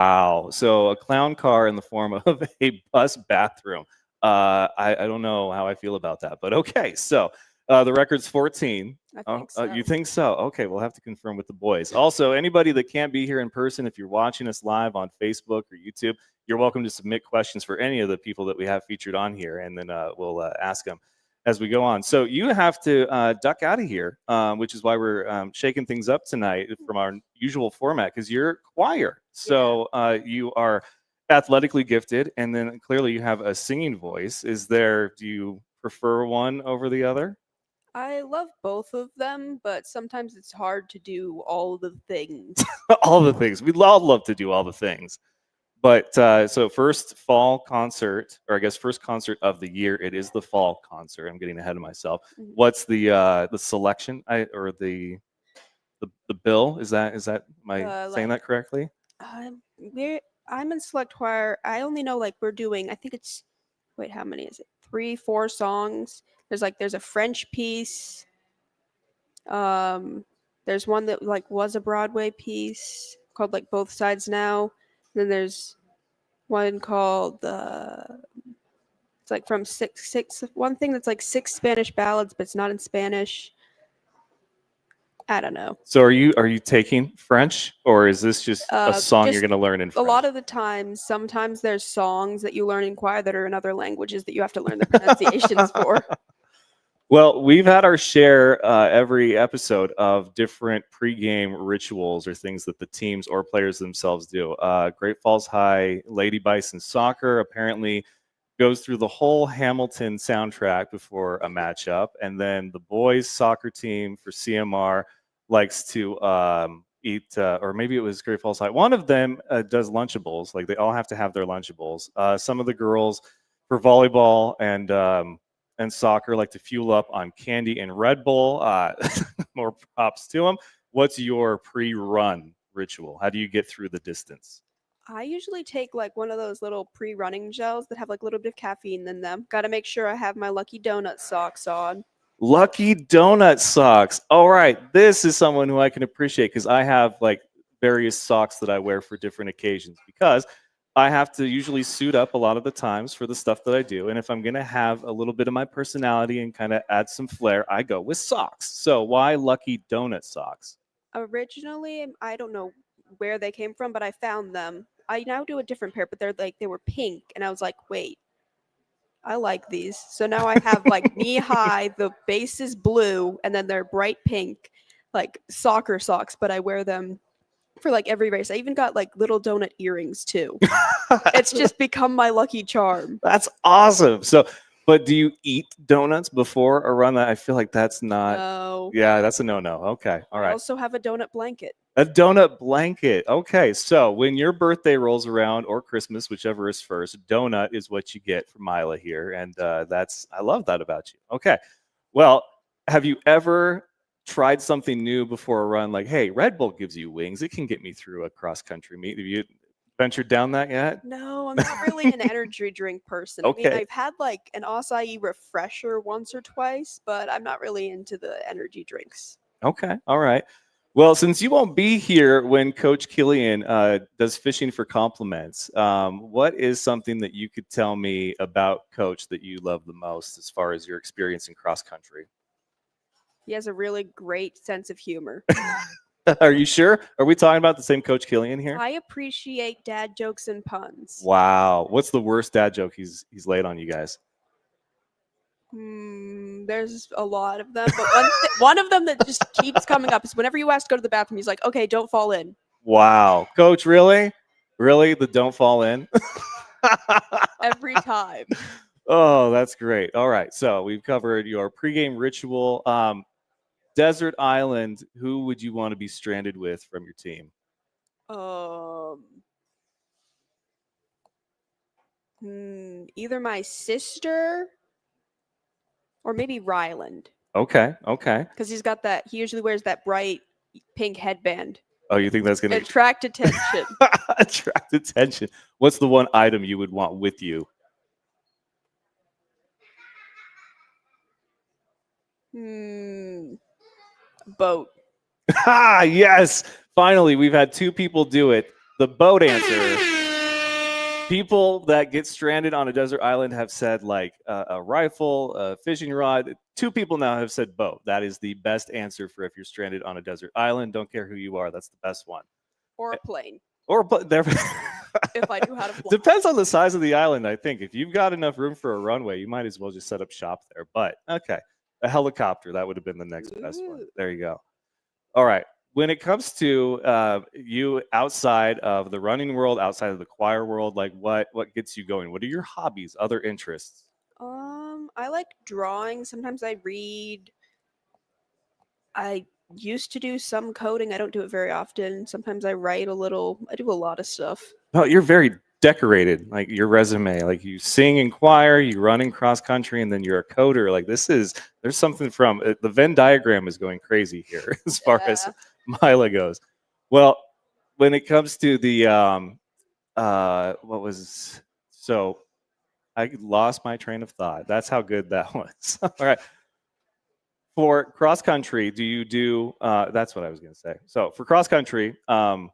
Wow. So a clown car in the form of a bus bathroom. I don't know how I feel about that, but okay. So the record's 14. I think so. You think so? Okay, we'll have to confirm with the boys. Also, anybody that can't be here in person, if you're watching us live on Facebook or YouTube, you're welcome to submit questions for any of the people that we have featured on here, and then we'll ask them as we go on. So you have to duck out of here, which is why we're shaking things up tonight from our usual format, because you're choir. So you are athletically gifted, and then clearly you have a singing voice. Do you prefer one over the other? I love both of them, but sometimes it's hard to do all the things. All the things. We'd all love to do all the things. But so first fall concert, or I guess first concert of the year. It is the fall concert. I'm getting ahead of myself. Mhm. What's the selection or the bill? Is that am I saying Like that correctly? we're I'm in select choir. I only know like we're doing. I think it's wait, how many is it? 3, 4 songs. There's a French piece. Um, there's one that like was a Broadway piece called like Both Sides Now. Then there's one called it's like from six one thing that's like 6 Spanish ballads, but it's not in Spanish. I don't know. So are you taking French, or is this just a song you're Just going to learn in a lot French? of the times, sometimes there's songs that you learn in choir that are in other languages that you have to learn the pronunciations for. Well, we've had our share every episode of different pregame rituals or things that the teams or players themselves do. Great Falls High Lady Bison Soccer apparently goes through the whole Hamilton soundtrack before a matchup, and then the boys soccer team for CMR likes to eat, or maybe it was Great Falls High. One of them does Lunchables, like they all have to have their Lunchables. Some of the girls for volleyball and soccer like to fuel up on candy and Red Bull. More props to them. What's your pre-run ritual? How do you get through the distance? I usually take like one of those little pre-running gels that have like a little bit of caffeine in them. Got to make sure I have my Lucky Donut socks on. Lucky Donut socks. All right, this is someone who I can appreciate because I have like various socks that I wear for different occasions because I have to usually suit up a lot of the times for the stuff that I do. And if I'm going to have a little bit of my personality and kind of add some flair, I go with socks. So why Lucky Donut socks? Originally, I don't know where they came from, but I found them. I now do a different pair, but they were pink, and I was like, wait, I like these. So now I have like knee high, the base is blue, and then they're bright pink, like soccer socks, but I wear them for like every race. I even got like little donut earrings too. It's just become my lucky charm. That's awesome. So, but do you eat donuts before a run? I feel like that's not. No. Yeah, that's a no-no. Okay, all I right. also have a donut blanket. A donut blanket. Okay, so when your birthday rolls around or Christmas, whichever is first, donut is what you get from Mila here, and I love that about you. Okay, well, have you ever tried something new before a run? Like, hey, Red Bull gives you wings; it can get me through a cross country meet. Have you ventured down that yet? No, I'm not really an energy drink person. I mean, Okay, I've had like an acai refresher once or twice, but I'm not really into the energy drinks. okay, all right. Well, since you won't be here when Coach Kilian does fishing for compliments, what is something that you could tell me about Coach that you love the most as far as your experience in cross country? He has a really great sense of humor. Are you sure? Are we talking about the same Coach Killian here? I appreciate dad jokes and puns. Wow. What's the worst dad joke he's laid on you guys? There's a lot of them, but one of them that just keeps coming up is whenever you ask to go to the bathroom, he's like, "Okay, don't fall in." Wow. Coach, really? Really? The don't fall in? Every time. Oh, that's great. All right. So we've covered your pregame ritual. Desert Island, who would you want to be stranded with from your team? Um, Either my sister or maybe Ryland, Okay. Okay. because he usually wears that bright pink headband. Oh, you think that's going to Attract attention. attract attention? What's the one item you would want with you? Boat. Ah, yes. Finally, we've had two people do it. the boat answer. People that get stranded on a desert island have said like a rifle, a fishing rod. 2 people now have said boat. That is the best answer for if you're stranded on a desert island. Don't care who you are. That's the best one. Or a plane, Or but there. if I knew how to fly. Depends on the size of the island, I think. If you've got enough room for a runway, you might as well just set up shop there. But okay, a helicopter, that would have been the next best one. Ooh. There you go. All right. When it comes to you outside of the running world, outside of the choir world, like what gets you going? What are your hobbies, other interests? I like drawing. Sometimes I read. I used to do some coding. I don't do it very often. Sometimes I write a little. I do a lot of stuff. Oh, you're very decorated. Like your resume, like you sing in choir, you run in cross country, and then you're a coder. Like there's something from the Venn diagram is going crazy here as far as Yeah. Mila goes. Well, when it comes to the what was so I lost my train of thought. That's how good that was. All right. For cross country, do you do that's what I was going to say. So for cross country, do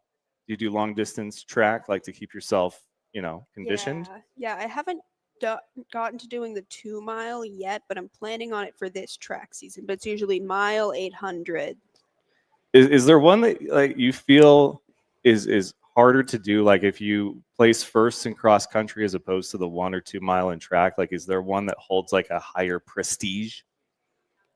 you do long distance track like to keep yourself, conditioned? Yeah. I haven't gotten to doing the 2 mile yet, but I'm planning on it for this track season. But it's usually mile 800. Is there one that like you feel is harder to do, like if you place first in cross country as opposed to the 1 or 2 mile in track? Like is there one that holds like a higher prestige?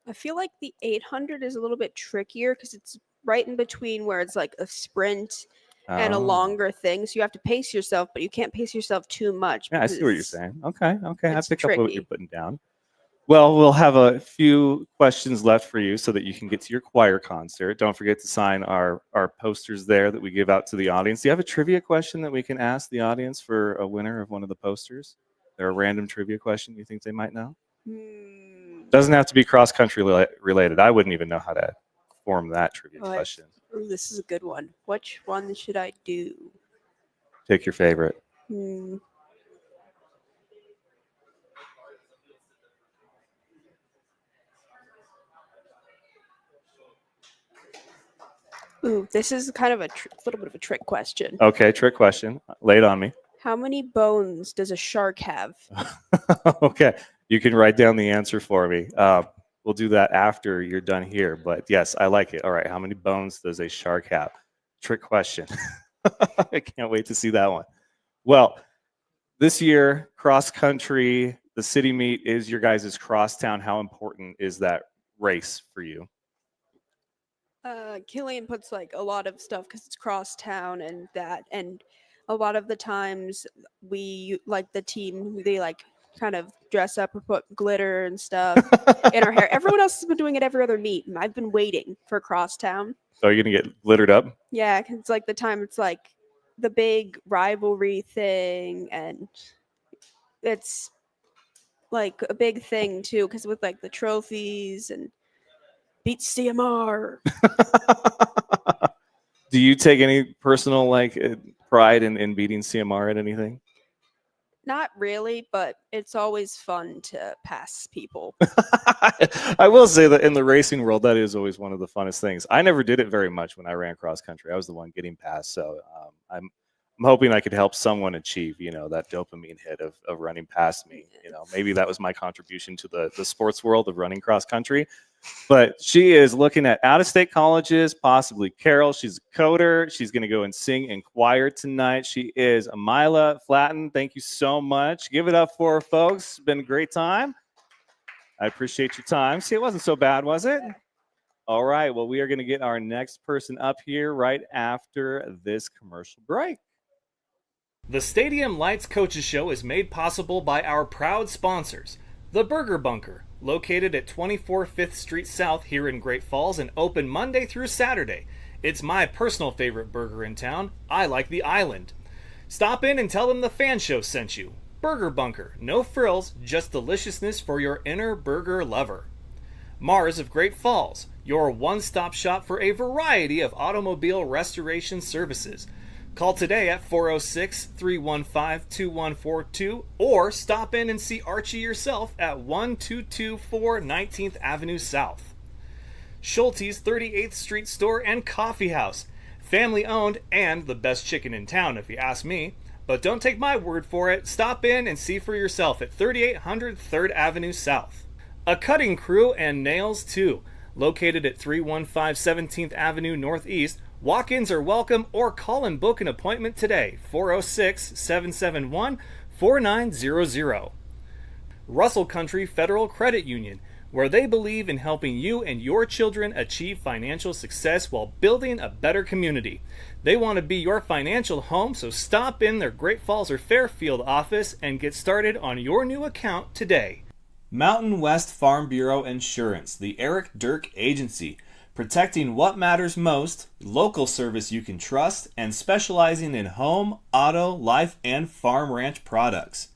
I feel like the 800 is a little bit trickier because it's right in between where it's like a sprint and a Oh. longer thing. So you have to pace yourself, but you can't pace yourself too much. Yeah, I see what you're saying. Okay, I it's pick up what you're tricky. putting down. Well, we'll have a few questions left for you so that you can get to your choir concert. Don't forget to sign our posters there that we give out to the audience. Do you have a trivia question that we can ask the audience for a winner of one of the posters? There a random trivia question you think they might know? Doesn't have to be cross country related. I wouldn't even know how to form that trivia question. Ooh, this is a good one. Which one should I do? Pick your favorite. Ooh, this is kind of a little bit of a trick question. Okay, trick question. Lay it on me. How many bones does a shark have? Okay, you can write down the answer for me. We'll do that after you're done here. But yes, I like it. All right, how many bones does a shark have? Trick question. I can't wait to see that one. Well, this year, cross country, the city meet is your guys' crosstown. How important is that race for you? Kilian puts like a lot of stuff because it's cross town and that, and a lot of the times we like the team they like kind of dress up or put glitter and stuff in our hair. Everyone else has been doing it every other meet, and I've been waiting for crosstown. So are you gonna get glittered up? Yeah, 'cause it's like the time it's like the big rivalry thing, and it's like a big thing too because with like the trophies and beat CMR. Do you take any personal pride in beating CMR at anything? Not really, but it's always fun to pass people. I will say that in the racing world, that is always one of the funnest things. I never did it very much when I ran cross country. I was the one getting past, so I'm hoping I could help someone achieve, that dopamine hit of running past me. Maybe that was my contribution to the sports world of running cross country. But she is looking at out-of-state colleges, possibly Carroll. She's a coder. She's going to go and sing in choir tonight. She is Mila Flatten. Thank you so much. Give it up for her, folks. It's been a great time. I appreciate your time. See, it wasn't so bad, was it? All right. Well, we are going to get our next person up here right after this commercial break. The Stadium Lights Coaches Show is made possible by our proud sponsors, The Burger Bunker, located at 24 5th Street South here in Great Falls and open Monday through Saturday. It's my personal favorite burger in town. I like the island. Stop in and tell them the F.A.N show sent you. Burger Bunker, no frills, just deliciousness for your inner burger lover. Mars of Great Falls, your one-stop shop for a variety of automobile restoration services. Call today at 406-315-2142 or stop in and see Archie yourself at 1224 19th Avenue South. Schulte's 38th Street Store and Coffee House. Family owned and the best chicken in town, if you ask me. But don't take my word for it. Stop in and see for yourself at 3800 3rd Avenue South. A cutting crew and nails too. Located at 315 17th Avenue Northeast, walk-ins are welcome or call and book an appointment today, 406-771-4900. Russell Country Federal Credit Union, where they believe in helping you and your children achieve financial success while building a better community. They want to be your financial home, so stop in their Great Falls or Fairfield office and get started on your new account today. Mountain West Farm Bureau Insurance, the Eric Dirk Agency, protecting what matters most, local service you can trust, and specializing in home, auto, life, and farm ranch products.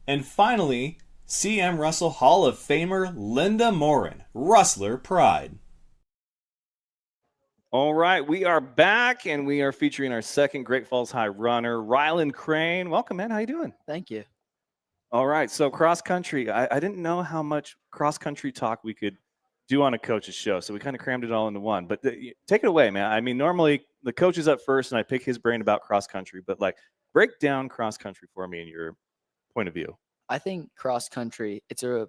And finally, C.M. Russell Hall of Famer Linda Morin, Rustler Pride. All right, we are back, and we are featuring our second Great Falls High runner, Rylan Crane. Welcome, man. How you doing? Thank you. All right, so cross country. I didn't know how much cross country talk we could do on a coach's show, so we kind of crammed it all into one. But take it away, man. I mean, normally the coach is up first, and I pick his brain about cross country. But like, break down cross country for me in your point of view. I think cross country, it's a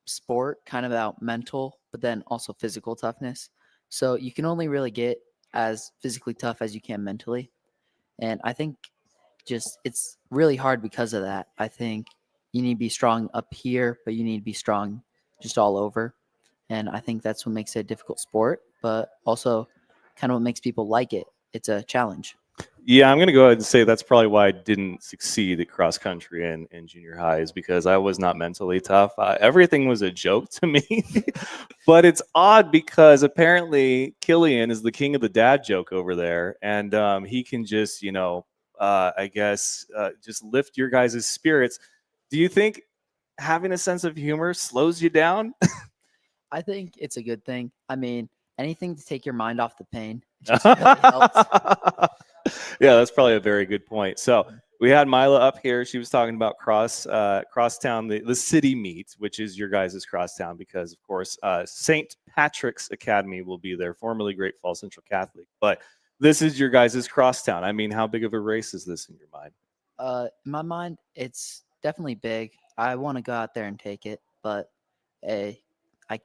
sport kind of about mental, but then also physical toughness. So you can only really get as physically tough as you can mentally. And I think just it's really hard because of that. I think you need to be strong up here, but you need to be strong just all over. And I think that's what makes it a difficult sport, but also kind of what makes people like it. It's a challenge. Yeah, I'm going to go ahead and say that's probably why I didn't succeed at cross country in junior high, is because I was not mentally tough. Everything was a joke to me. But it's odd because apparently Kilian is the king of the dad joke over there. And he can just, I guess, just lift your guys' spirits. Do you think having a sense of humor slows you down? I think it's a good thing. I mean, anything to take your mind off the pain just really helps. Yeah, that's probably a very good point. So we had Mila up here. She was talking about Crosstown, the city meet, which is your guys' Crosstown, because of course St. Patrick's Academy will be there, formerly Great Falls Central Catholic. But this is your guys' Crosstown. I mean, how big of a race is this in your mind? In my mind, it's definitely big. I want to go out there and take it, but I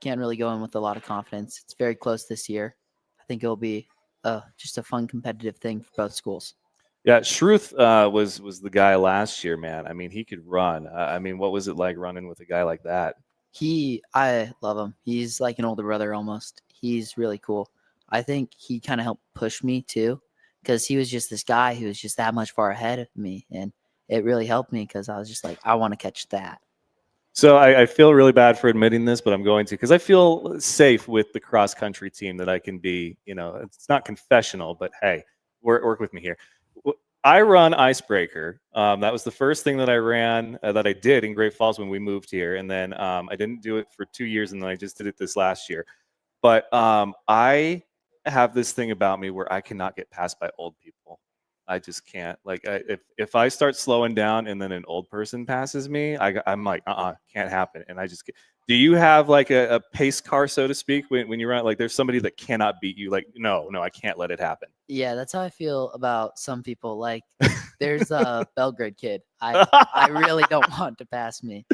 can't really go in with a lot of confidence. It's very close this year. I think it'll be just a fun competitive thing for both schools. Yeah, Shruth was the guy last year, man. I mean, he could run. I mean, what was it like running with a guy like that? I love him. He's like an older brother almost. He's really cool. I think he kind of helped push me too, because he was just this guy who was just that much far ahead of me, and it really helped me because I was just like, I want to catch that. So I feel really bad for admitting this, but I'm going to, because I feel safe with the cross country team that I can be, it's not confessional, but hey, work with me here. I run Icebreaker. That was the first thing that I ran, that I did in Great Falls when we moved here. And then I didn't do it for 2 years, and then I just did it this last year. But I have this thing about me where I cannot get passed by old people. I just can't. Like, if I start slowing down and then an old person passes me, I'm like, can't happen. And I just get. Do you have like a pace car, so to speak, when you run? Like, there's somebody that cannot beat you. Like, no, I can't let it happen. Yeah, that's how I feel about some people. Like, there's a Belgrade kid. I really don't want to pass me.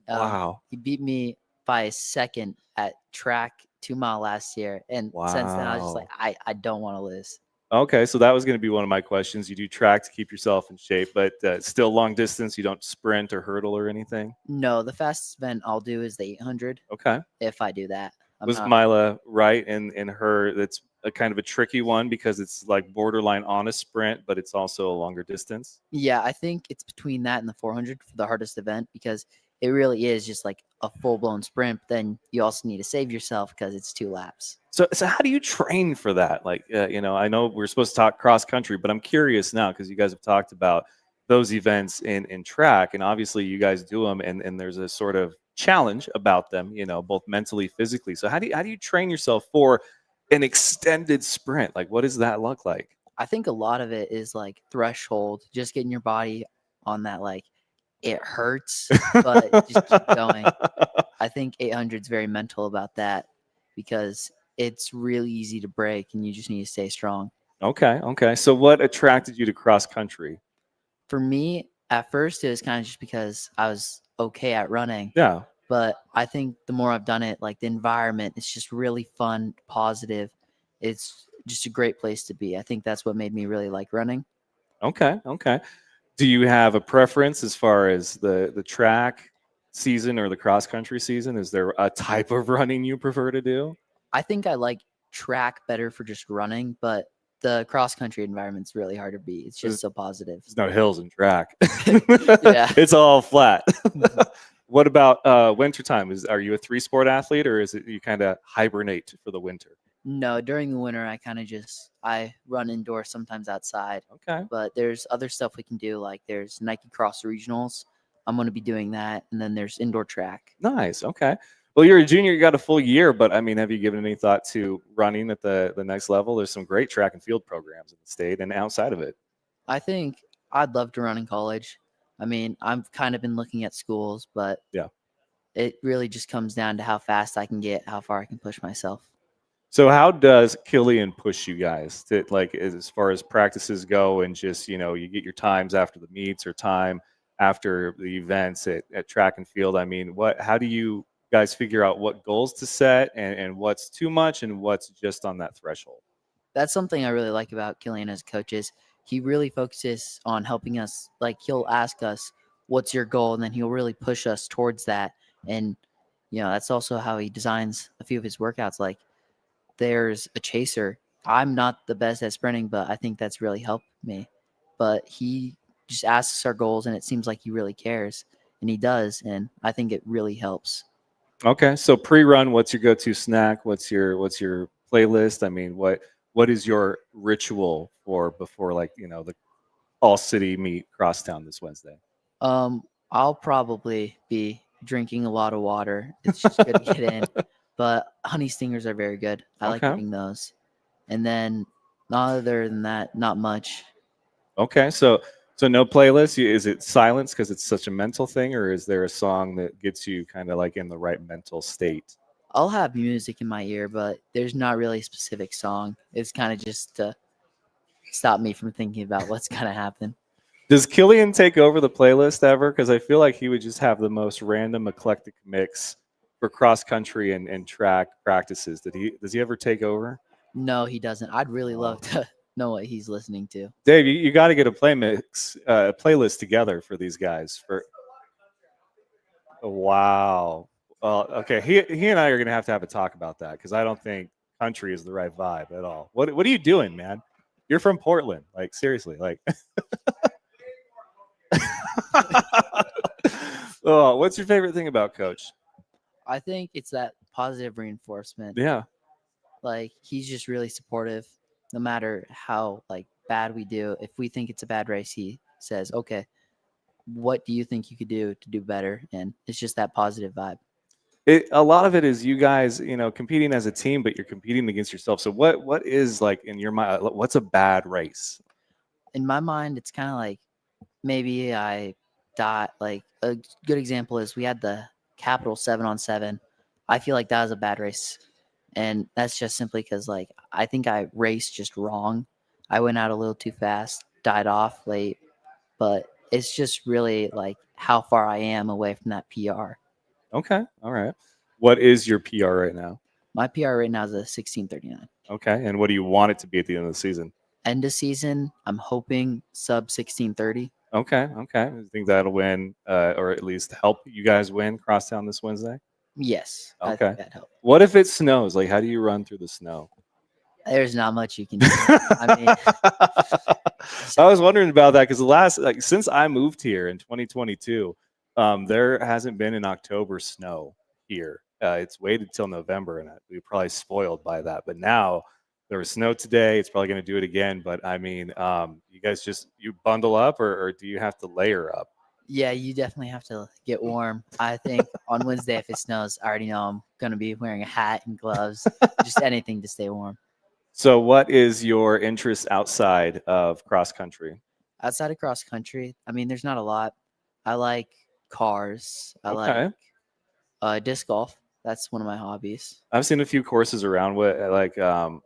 Wow. He beat me by a second at track 2 mile last year. And since then, I was just like, I don't want to lose. Okay, so that was going to be one of my questions. You do track to keep yourself in shape, but still long distance. You don't sprint or hurdle or anything? No, the fastest event I'll do is the 800. Okay. If I do that. Was Mila right in her? That's a kind of a tricky one because it's like borderline on a sprint, but it's also a longer distance. Yeah, I think it's between that and the 400 for the hardest event, because it really is just like a full-blown sprint. But then you also need to save yourself because it's 2 laps. So how do you train for that? Like, I know we're supposed to talk cross country, but I'm curious now because you guys have talked about those events in track, and obviously you guys do them, and there's a sort of challenge about them, both mentally, physically. So how do you train yourself for an extended sprint? Like, what does that look like? I think a lot of it is like threshold, just getting your body on that, like, it hurts, but just keep going. I think 800 is very mental about that because it's really easy to break and you just need to stay strong. Okay. So what attracted you to cross country? For me, at first, it was kind of just because I was okay at running. Yeah. But I think the more I've done it, like the environment, it's just really fun, positive. It's just a great place to be. I think that's what made me really like running. Okay. Do you have a preference as far as the track season or the cross country season? Is there a type of running you prefer to do? I think I like track better for just running, but the cross country environment's really hard to beat. It's just so positive. There's no hills in track. Yeah. It's all flat. What about wintertime? Are you a three-sport athlete, or is it you kind of hibernate for the winter? No, during the winter, I run indoors, sometimes outside. Okay. But there's other stuff we can do, like there's Nike Cross Regionals. I'm going to be doing that, and then there's indoor track. Nice. Okay. Well, you're a junior. You got a full year, but I mean, have you given any thought to running at the next level? There's some great track and field programs in the state and outside of it. I think I'd love to run in college. I mean, I've kind of been looking at schools, but Yeah. it really just comes down to how fast I can get, how far I can push myself. So how does Kilian push you guys to like as far as practices go and just, you get your times after the meets or time after the events at track and field? I mean, how do you guys figure out what goals to set and what's too much and what's just on that threshold? That's something I really like about Kilian as coaches. He really focuses on helping us. Like he'll ask us, "What's your goal?" and then he'll really push us towards that. And that's also how he designs a few of his workouts. Like there's a chaser. I'm not the best at sprinting, but I think that's really helped me. But he just asks our goals, and it seems like he really cares, and he does, and I think it really helps. Okay. So pre-run, what's your go-to snack? What's your playlist? I mean, what is your ritual for before like, the all city meet crosstown this Wednesday? I'll probably be drinking a lot of water. It's just good to get in. But honey stingers are very good. I like Okay. eating those. And then, other than that, not much. Okay, so no playlist. Is it silence because it's such a mental thing, or is there a song that gets you kind of like in the right mental state? I'll have music in my ear, but there's not really a specific song. It's kind of just to stop me from thinking about what's going to happen. Does Killian take over the playlist ever? Because I feel like he would just have the most random eclectic mix for cross country and track practices. Does he ever take over? No, he doesn't. I'd really Oh. love to know what he's listening to. Dave, you got to get a playlist together for these guys. Wow. Well, okay. He and I are gonna have a talk about that because I don't think country is the right vibe at all. What are you doing, man? You're from Portland. Like seriously, like. Oh, what's your favorite thing about Coach? I think it's that positive reinforcement. Yeah. Like he's just really supportive no matter how like bad we do. If we think it's a bad race, he says, "Okay, what do you think you could do to do better?" And it's just that positive vibe. A lot of it is you guys, competing as a team, but you're competing against yourself. So what is like in your mind? What's a bad race? In my mind, it's kind of like maybe I die. Like a good example is we had the Capital 7-on-7. I feel like that was a bad race. And that's just simply because like I think I raced just wrong. I went out a little too fast, died off late, but it's just really like how far I am away from that PR. Okay. All right. What is your PR right now? My PR right now is a 16:39. Okay. And what do you want it to be at the end of the season? End of season, I'm hoping sub 16:30. Okay. I think that'll win, or at least help you guys win crosstown this Wednesday. Yes, I Okay. think that'd help. What if it snows? Like, how do you run through the snow? There's not much you can do. I mean, I was wondering about that because since I moved here in 2022, there hasn't been an October snow here. It's waited till November, and we were probably spoiled by that. But now there was snow today. It's probably going to do it again. But I mean, you guys you bundle up, or do you have to layer up? yeah, you definitely have to get warm. I think on Wednesday, if it snows, I already know I'm going to be wearing a hat and gloves, just anything to stay warm. So, what is your interest outside of cross country? Outside of cross country, I mean, there's not a lot. I like cars. I Okay. like disc golf. That's one of my hobbies. I've seen a few courses around with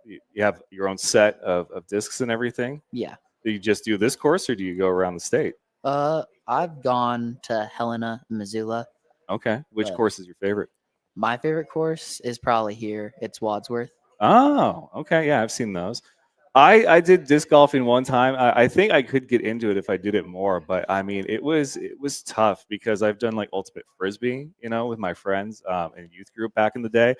you have your own set of discs and everything. Yeah. Do you just do this course or do you go around the state? I've gone to Helena, Missoula. Okay. Which But course is your favorite? my favorite course is probably here. It's Wadsworth. Oh, okay. Yeah, I've seen those. I did disc golfing one time. I think I could get into it if I did it more, but I mean, it was tough because I've done like ultimate frisbee, with my friends in youth group back in the day.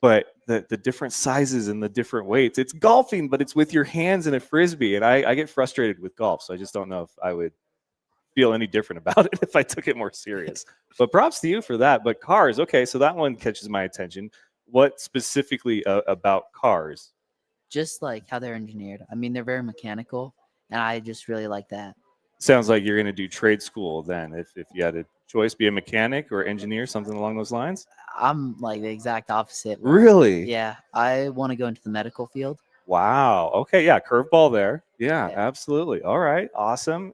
But the different sizes and the different weights, it's golfing, but it's with your hands in a frisbee, and I get frustrated with golf, so I just don't know if I would feel any different about it if I took it more serious. But props to you for that. But cars, okay, so that one catches my attention. What specifically about cars? Just like how they're engineered. I mean, they're very mechanical, and I just really like that. Sounds like you're going to do trade school then, if you had a choice, be a mechanic or engineer, something along those lines. I'm like the exact opposite. Really? Yeah, I want to go into the medical field. Wow. Okay. Yeah. Curveball there. Yeah. Yeah. Absolutely. All right. Awesome.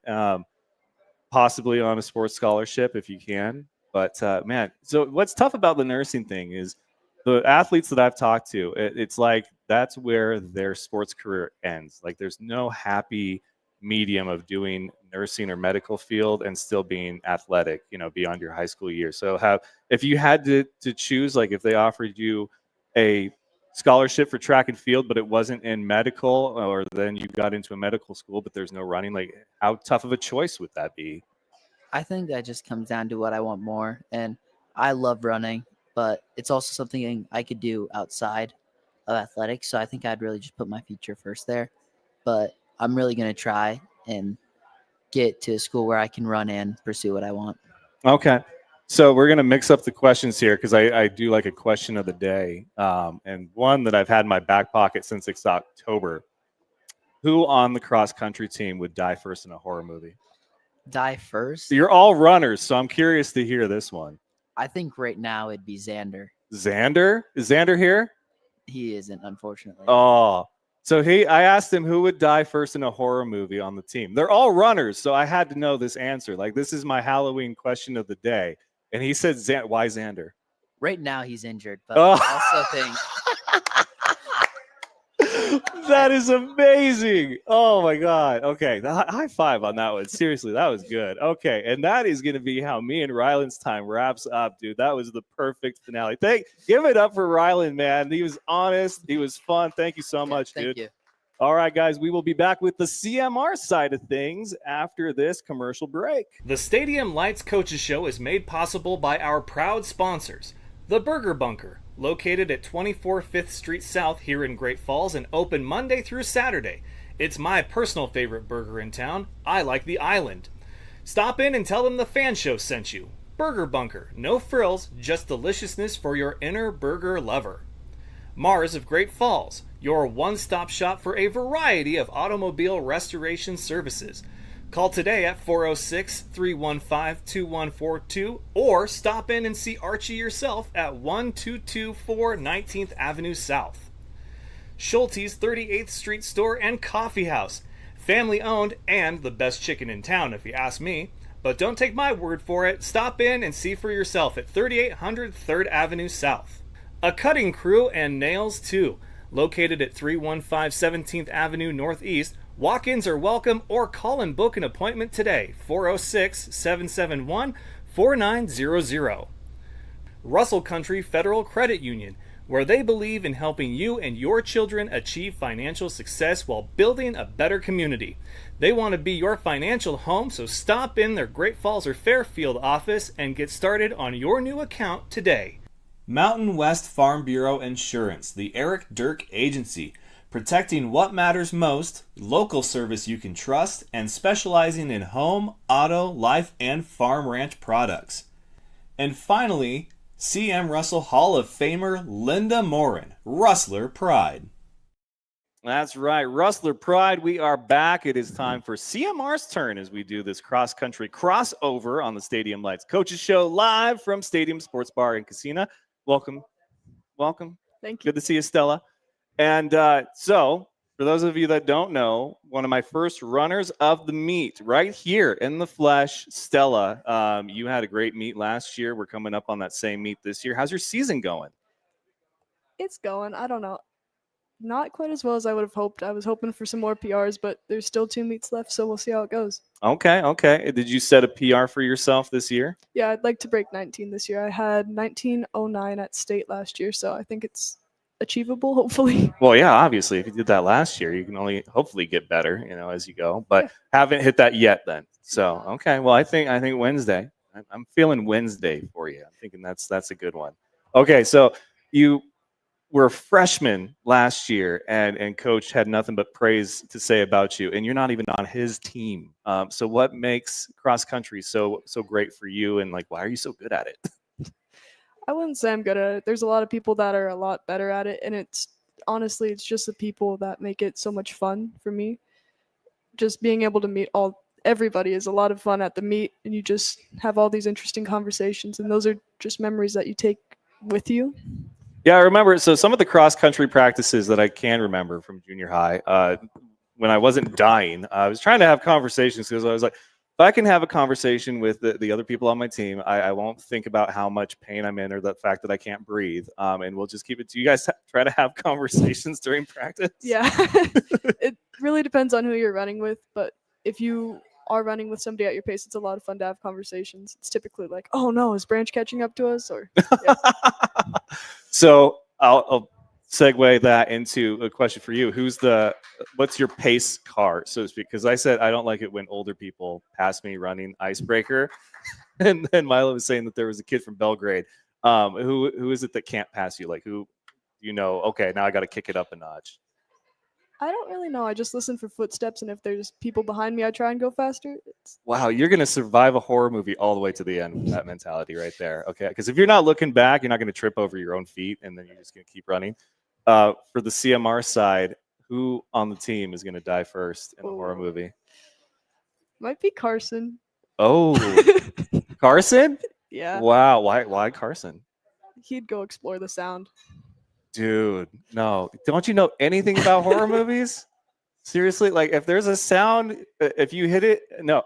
Possibly on a sports scholarship if you can. But man, so what's tough about the nursing thing is the athletes that I've talked to, it's like that's where their sports career ends. Like there's no happy medium of doing nursing or medical field and still being athletic, beyond your high school years. So if you had to choose, like if they offered you a scholarship for track and field, but it wasn't in medical, or then you got into a medical school, but there's no running, like how tough of a choice would that be? I think that just comes down to what I want more. And I love running, but it's also something I could do outside of athletics. So I think I'd really just put my future first there. But I'm really going to try and get to a school where I can run and pursue what I want. Okay. So we're going to mix up the questions here because I do like a question of the day. And one that I've had in my back pocket since it's October. Who on the cross country team would die first in a horror movie? Die first? You're all runners, so I'm curious to hear this one. I think right now it'd be Xander. Xander? Is Xander here? He isn't, unfortunately. Oh, so I asked him who would die first in a horror movie on the team. They're all runners, so I had to know this answer. Like, this is my Halloween question of the day. And he said, why Xander? Right now he's injured, but I also think that is amazing. Oh my God. Okay. High five on that one. Seriously, that was good. Okay. And that is going to be how me and Ryland's time wraps up, dude. That was the perfect finale. Give it up for Ryland, man. He was honest. He was fun. Thank you so much, dude. Thank you. All right, guys, we will be back with the CMR side of things after this commercial break. The Stadium Lights Coaches Show is made possible by our proud sponsors, the Burger Bunker, located at 24 5th Street South here in Great Falls and open Monday through Saturday. It's my personal favorite burger in town. I like the Island. Stop in and tell them the F.A.N Show sent you. Burger Bunker, no frills, just deliciousness for your inner burger lover. Mars of Great Falls, your one-stop shop for a variety of automobile restoration services. Call today at 406-315-2142 or stop in and see Archie yourself at 1224 19th Avenue South. Schulte's 38th Street Store and Coffee House. Family owned and the best chicken in town if you ask me. But don't take my word for it. Stop in and see for yourself at 3800 3rd Avenue South. A Cutting Crew and Nails too. Located at 315 17th Avenue Northeast. Walk-ins are welcome or call and book an appointment today. 406-771-4900. Russell Country Federal Credit Union, where they believe in helping you and your children achieve financial success while building a better community. They want to be your financial home, so stop in their Great Falls or Fairfield office and get started on your new account today. Mountain West Farm Bureau Insurance, the Eric Dirk Agency, protecting what matters most, local service you can trust, and specializing in home, auto, life, and farm ranch products. And finally, C.M. Russell Hall of Famer Linda Morin, Rustler Pride. That's right, Rustler Pride. We are back. It is time for CMR's turn as we do this cross-country crossover on the Stadium Lights Coaches Show live from Stadium Sports Bar and Casino. Welcome. Thank you. Good to see you, Stella. And so For those of you that don't know, one of my first runners of the meet right here in the flesh, Stella. You had a great meet last year. We're coming up on that same meet this year. How's your season going? It's going. I don't know. Not quite as well as I would have hoped. I was hoping for some more PRs, but there's still 2 meets left, so we'll see how it goes. Okay. Did you set a PR for yourself this year? Yeah, I'd like to break 19 this year. I had 19:09 at state last year, so I think it's achievable, hopefully. Well, yeah, obviously, if you did that last year, you can only hopefully get better, as you go. But haven't hit that yet, then. So, okay. Well, I think Wednesday. I'm feeling Wednesday for you. I'm thinking that's a good one. Okay, so you were a freshman last year, and coach had nothing but praise to say about you, and you're not even on his team. So, what makes cross country so great for you, and why are you so good at it? I wouldn't say I'm good at it. There's a lot of people that are a lot better at it, and it's just the people that make it so much fun for me. Just being able to meet everybody is a lot of fun at the meet, and you just have all these interesting conversations, and those are just memories that you take with you. Yeah, I remember. So some of the cross country practices that I can remember from junior high, when I wasn't dying, I was trying to have conversations because I was like, if I can have a conversation with the other people on my team, I won't think about how much pain I'm in or the fact that I can't breathe. And we'll just keep it to you guys. Try to have conversations during practice. Yeah, it really depends on who you're running with, but if you are running with somebody at your pace, it's a lot of fun to have conversations. It's typically like, oh no, is Branch catching up to us? Or yeah. So I'll segue that into a question for you. What's your pace car, so to speak? Because I said I don't like it when older people pass me running icebreaker, and then Milo was saying that there was a kid from Belgrade. Who is it that can't pass you? Who okay, now I got to kick it up a notch. I don't really know. I just listen for footsteps, and if there's people behind me, I try and go faster. Wow, you're going to survive a horror movie all the way to the end with that mentality right there. Okay, because if you're not looking back, you're not going to trip over your own feet, and then you're just going to keep running. For the CMR side, who on the team is going to die first in a horror movie? Might be Carson. Oh, Carson? Yeah. Wow, why Carson? He'd go explore the sound. Dude, no. Don't you know anything about horror movies? Seriously, if there's a sound, if you hit it, no.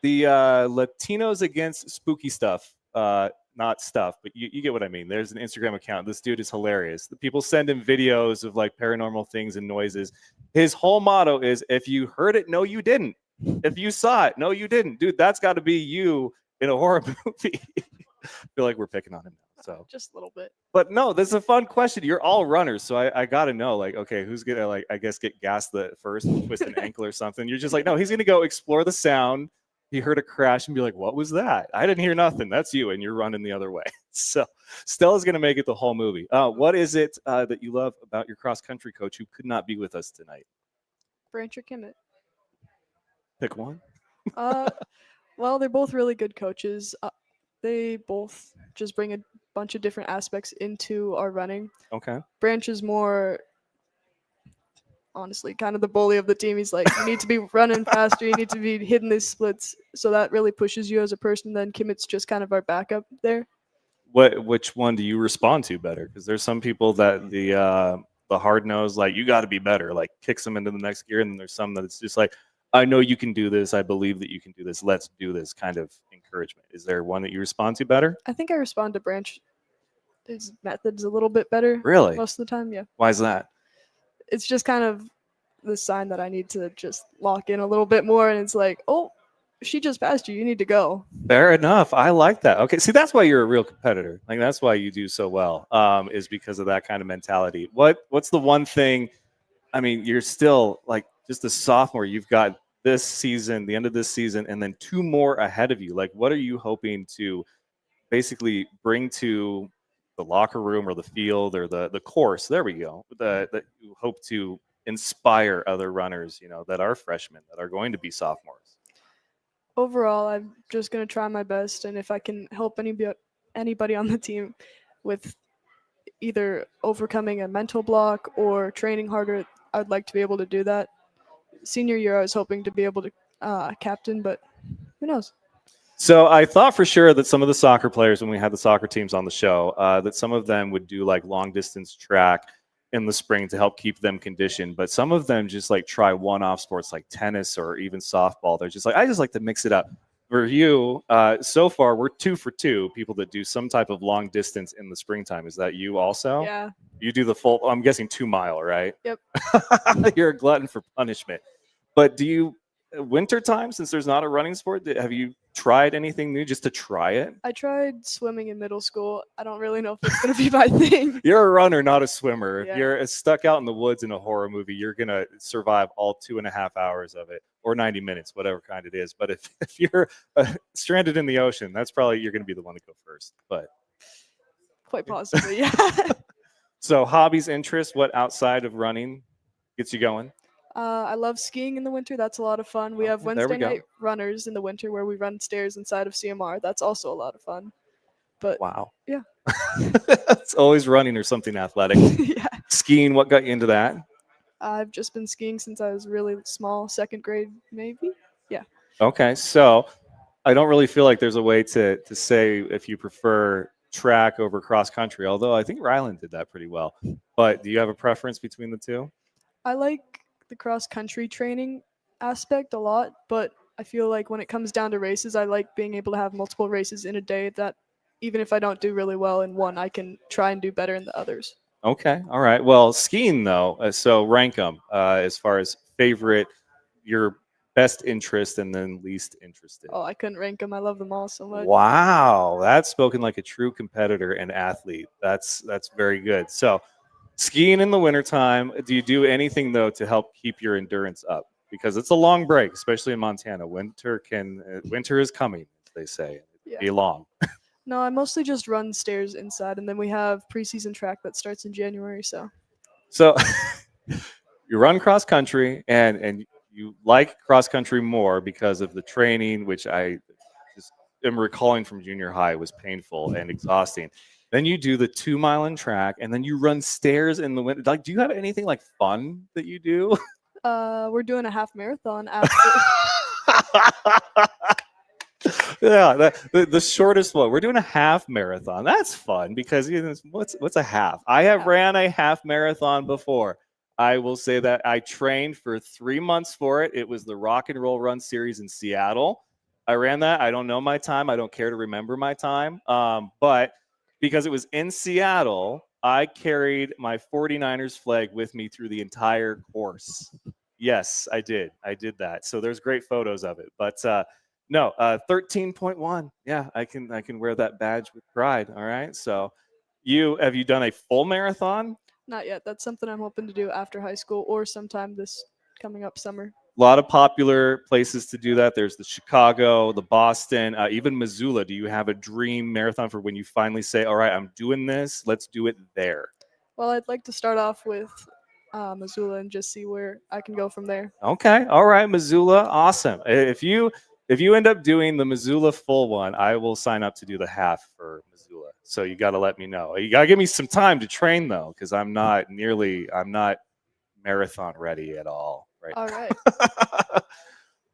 The Latinos Against Spooky Stuff, not stuff, but you get what I mean. There's an Instagram account. This dude is hilarious. The people send him videos of paranormal things and noises. His whole motto is, if you heard it, no, you didn't. If you saw it, no, you didn't. Dude, that's got to be you in a horror movie. I feel like we're picking on him now. So just a little bit. But no, this is a fun question. You're all runners, so I got to know, okay, who's gonna I guess get gassed the first, twist an ankle or something. You're just no, he's gonna go explore the sound. He heard a crash and be like, what was that? I didn't hear nothing. That's you, and you're running the other way. So Stella's gonna make it the whole movie. What is it that you love about your cross country coach who could not be with us tonight? Branch or Kimmett? Pick one. Well, they're both really good coaches. They both just bring a bunch of different aspects into our running. Okay. Branch is more, honestly, kind of the bully of the team. He's like, you need to be running faster. You need to be hitting these splits. So that really pushes you as a person. Then Kimmett's just kind of our backup there. Which one do you respond to better? Because there's some people that the hard nose, you got to be better, kicks them into the next gear. And then there's some that it's just I know you can do this. I believe that you can do this. Let's do this kind of encouragement. Is there one that you respond to better? I think I respond to Branch. His method's a little bit better. Really? Most of the time, yeah. Why is that? It's just kind of the sign that I need to just lock in a little bit more. And it's oh, she just passed you. You need to go. Fair enough. I like that. Okay. See, that's why you're a real competitor. That's why you do so well, is because of that kind of mentality. What's the one thing? I mean, you're still just a sophomore. You've got this season, the end of this season, and then 2 more ahead of you. What are you hoping to basically bring to the locker room or the field or the course? There we go. That you hope to inspire other runners, that are freshmen, that are going to be sophomores. Overall, I'm just going to try my best. And if I can help anybody on the team with either overcoming a mental block or training harder, I'd like to be able to do that. Senior year, I was hoping to be able to captain, but who knows? So I thought for sure that some of the soccer players, when we had the soccer teams on the show, that some of them would do long distance track in the spring to help keep them conditioned. But some of them just like try one-off sports like tennis or even softball. They're just like, I just like to mix it up. For you, so far we're 2 for 2 people that do some type of long distance in the springtime. Is that you also? Yeah. You do the full, I'm guessing 2 mile, right? Yep. You're a glutton for punishment. But do you, wintertime, since there's not a running sport, have you tried anything new just to try it? I tried swimming in middle school. I don't really know if it's going to be my thing. You're a runner, not a swimmer. If Yeah. you're stuck out in the woods in a horror movie, you're going to survive all 2.5 hours of it, or 90 minutes, whatever kind it is. But if you're stranded in the ocean, that's probably, you're going to be the one to go first. But Quite possibly, yeah. so hobbies, interests, what outside of running gets you going? I love skiing in the winter. That's a lot of fun. We have Okay, there we Wednesday go. night runners in the winter where we run stairs inside of CMR. That's also a lot of fun. But Wow. yeah. It's always running or something athletic. yeah. Skiing, what got you into that? I've just been skiing since I was really small, 2nd grade maybe. Okay, so I don't really feel like there's a way to say if you prefer track over cross country, although I think Ryland did that pretty well. But do you have a preference between the two? I like the cross country training aspect a lot, but I feel like when it comes down to races, I like being able to have multiple races in a day that even if I don't do really well in one, I can try and do better in the others. Okay, all right. Well, skiing though, so rank them as far as favorite, your best interest, and then least interested. Oh, I couldn't rank them. I love them all so much. Wow, that's spoken like a true competitor and athlete. That's very good. So, skiing in the wintertime, do you do anything though to help keep your endurance up? Because it's a long break, especially in Montana. Winter is coming, as they say. Yeah. Be long. No, I mostly just run stairs inside, and then we have preseason track that starts in January. So So you run cross country and you like cross country more because of the training, which I just am recalling from junior high was painful and exhausting. Then you do the 2 mile in track, and then you run stairs in the winter. Like, do you have anything like fun that you do? we're doing a half marathon after. Yeah, the shortest one. We're doing a half marathon. That's fun because what's a half? I have ran a half marathon before. I will say that I trained for 3 months for it. It was the Rock and Roll Run Series in Seattle. I ran that. I don't know my time. I don't care to remember my time. But because it was in Seattle, I carried my 49ers flag with me through the entire course. Yes, I did. I did that. So there's great photos of it. But no, 13.1. Yeah, I can wear that badge with pride. All right. So have you done a full marathon? Not yet. That's something I'm hoping to do after high school or sometime this coming up summer. A lot of popular places to do that. There's the Chicago, the Boston, even Missoula. Do you have a dream marathon for when you finally say, all right, I'm doing this. Let's do it there? Well, I'd like to start off with Missoula and just see where I can go from there. Okay. All right. Missoula. Awesome. If you end up doing the Missoula full one, I will sign up to do the half for Missoula. So you got to let me know. You got to give me some time to train though, because I'm not marathon ready at all. Right. All right.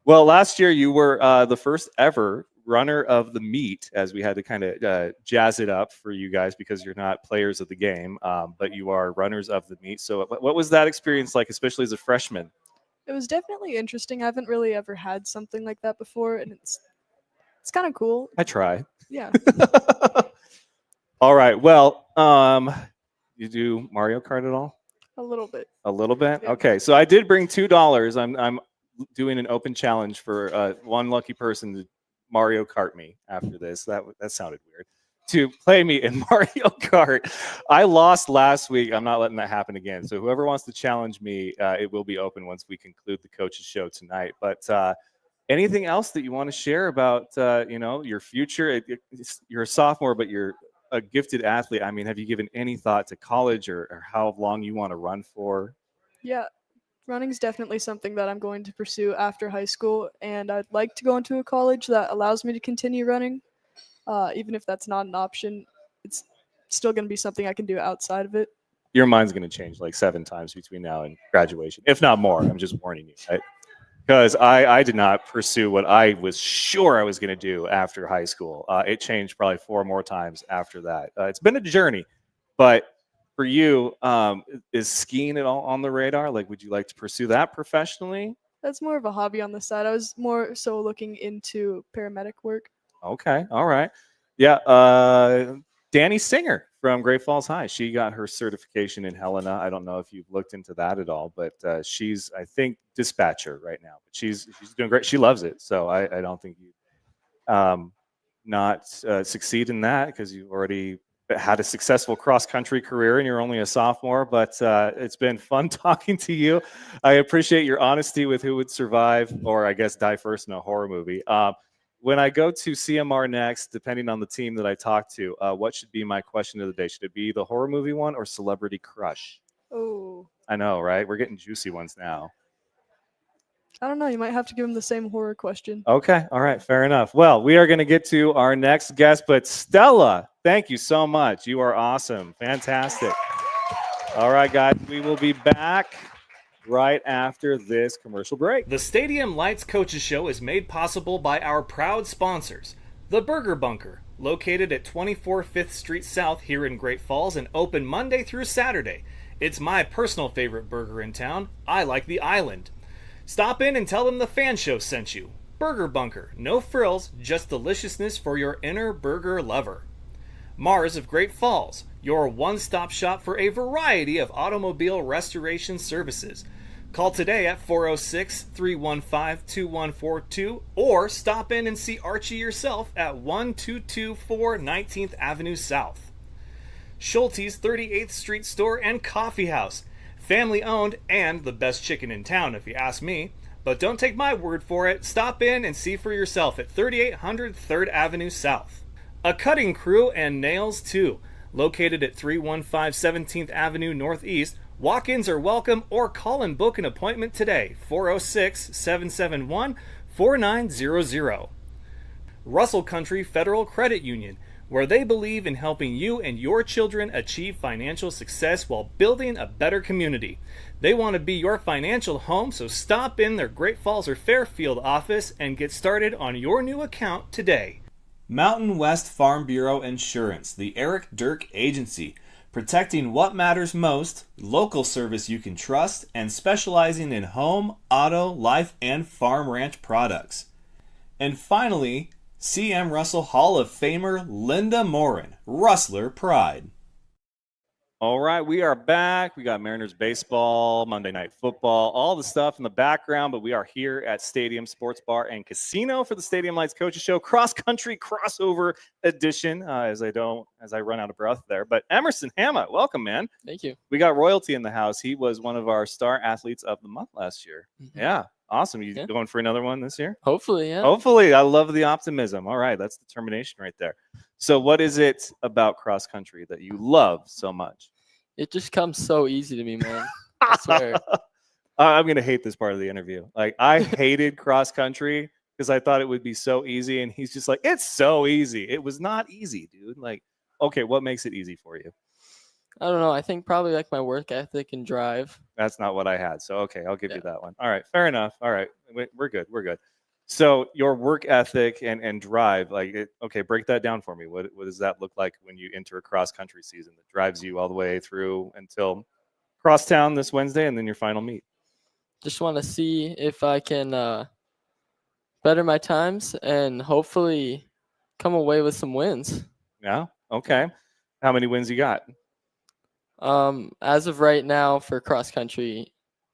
Well, last year you were the first ever runner of the meet, as we had to kind of jazz it up for you guys because you're not players of the game, but you are runners of the meet. So what was that experience like, especially as a freshman? It was definitely interesting. I haven't really ever had something like that before, and it's kind of cool. I try. Yeah. All right. Well, you do Mario Kart at all? A little bit. A little bit? Yeah. Okay. So I did bring $2. I'm doing an open challenge for one lucky person to Mario Kart me after this. That sounded weird. To play me in Mario Kart. I lost last week. I'm not letting that happen again. So whoever wants to challenge me, it will be open once we conclude the coaches show tonight. But anything else that you want to share about your future? You're a sophomore, but you're a gifted athlete. I mean, have you given any thought to college or how long you want to run for? Yeah. Running's definitely something that I'm going to pursue after high school, and I'd like to go into a college that allows me to continue running. Even if that's not an option, it's still going to be something I can do outside of it. Your mind's going to change like 7 times between now and graduation, if not more. I'm just warning you, right? Because I did not pursue what I was sure I was going to do after high school. It changed probably 4 more times after that. It's been a journey, but for you, is skiing at all on the radar? Like, would you like to pursue that professionally? That's more of a hobby on the side. I was more so looking into paramedic work. Okay, all right. Yeah, Danny Singer from Great Falls High. She got her certification in Helena. I don't know if you've looked into that at all, but she's, I think, dispatcher right now. But she's doing great. She loves it. So I don't think you not succeed in that because you already had a successful cross country career and you're only a sophomore. But it's been fun talking to you. I appreciate your honesty with who would survive or I guess die first in a horror movie. When I go to CMR next, depending on the team that I talk to, what should be my question of the day? Should it be the horror movie one or celebrity crush? Oh, I know, right? We're getting juicy ones now. I don't know. You might have to give him the same horror question. Okay. All right. Fair enough. Well, we are going to get to our next guest, but Stella, thank you so much. You are awesome. Fantastic. All right, guys. We will be back right after this commercial break. The Stadium Lights Coaches Show is made possible by our proud sponsors, The Burger Bunker, located at 24 5th Street South here in Great Falls and open Monday through Saturday. It's my personal favorite burger in town. I like the island. Stop in and tell them the F.A.N show sent you. Burger Bunker, no frills, just deliciousness for your inner burger lover. Mars of Great Falls, your one-stop shop for a variety of automobile restoration services. Call today at 406-315-2142 or stop in and see Archie yourself at 1224 19th Avenue South. Schulte's 38th Street Store and Coffee House. Family owned and the best chicken in town if you ask me. But don't take my word for it. Stop in and see for yourself at 3800 3rd Avenue South. A Cutting Crew and Nails too. Located at 315 17th Avenue Northeast. Walk-ins are welcome or call and book an appointment today. 406-771-4900. Russell Country Federal Credit Union, where they believe in helping you and your children achieve financial success while building a better community. They want to be your financial home, so stop in their Great Falls or Fairfield office and get started on your new account today. Mountain West Farm Bureau Insurance, the Eric Dirk Agency, protecting what matters most, local service you can trust, and specializing in home, auto, life, and farm ranch products. And finally, C.M. Russell Hall of Famer Linda Morin, Rustler Pride. All right, we are back. We got Mariners baseball, Monday Night Football, all the stuff in the background, but we are here at Stadium Sports Bar and Casino for the Stadium Lights Coaches Show, cross-country crossover edition, as I run out of breath there. But Emerson Hama, welcome, man. Thank you. We got royalty in the house. He was one of our star athletes of the month last year. Mm-hmm. Yeah, awesome. You going for another one this year? Hopefully, yeah. Hopefully. I love the optimism. All right, that's determination right there. So what is it about cross country that you love so much? It just comes so easy to me, man. I swear. I'm going to hate this part of the interview. Like, I hated cross country because I thought it would be so easy. And he's just like, it's so easy. It was not easy, dude. Like, okay, what makes it easy for you? I don't know. I think probably like my work ethic and drive. That's not what I had. So, okay, I'll give you that one. All right, fair enough. All right, we're good. We're good. So your work ethic and drive, okay, break that down for me. What does that look like when you enter a cross country season that drives you all the way through until crosstown this Wednesday and then your final meet? Just want to see if I can better my times and hopefully come away with some wins. Yeah. Okay. How many wins you got? As of right now for cross country,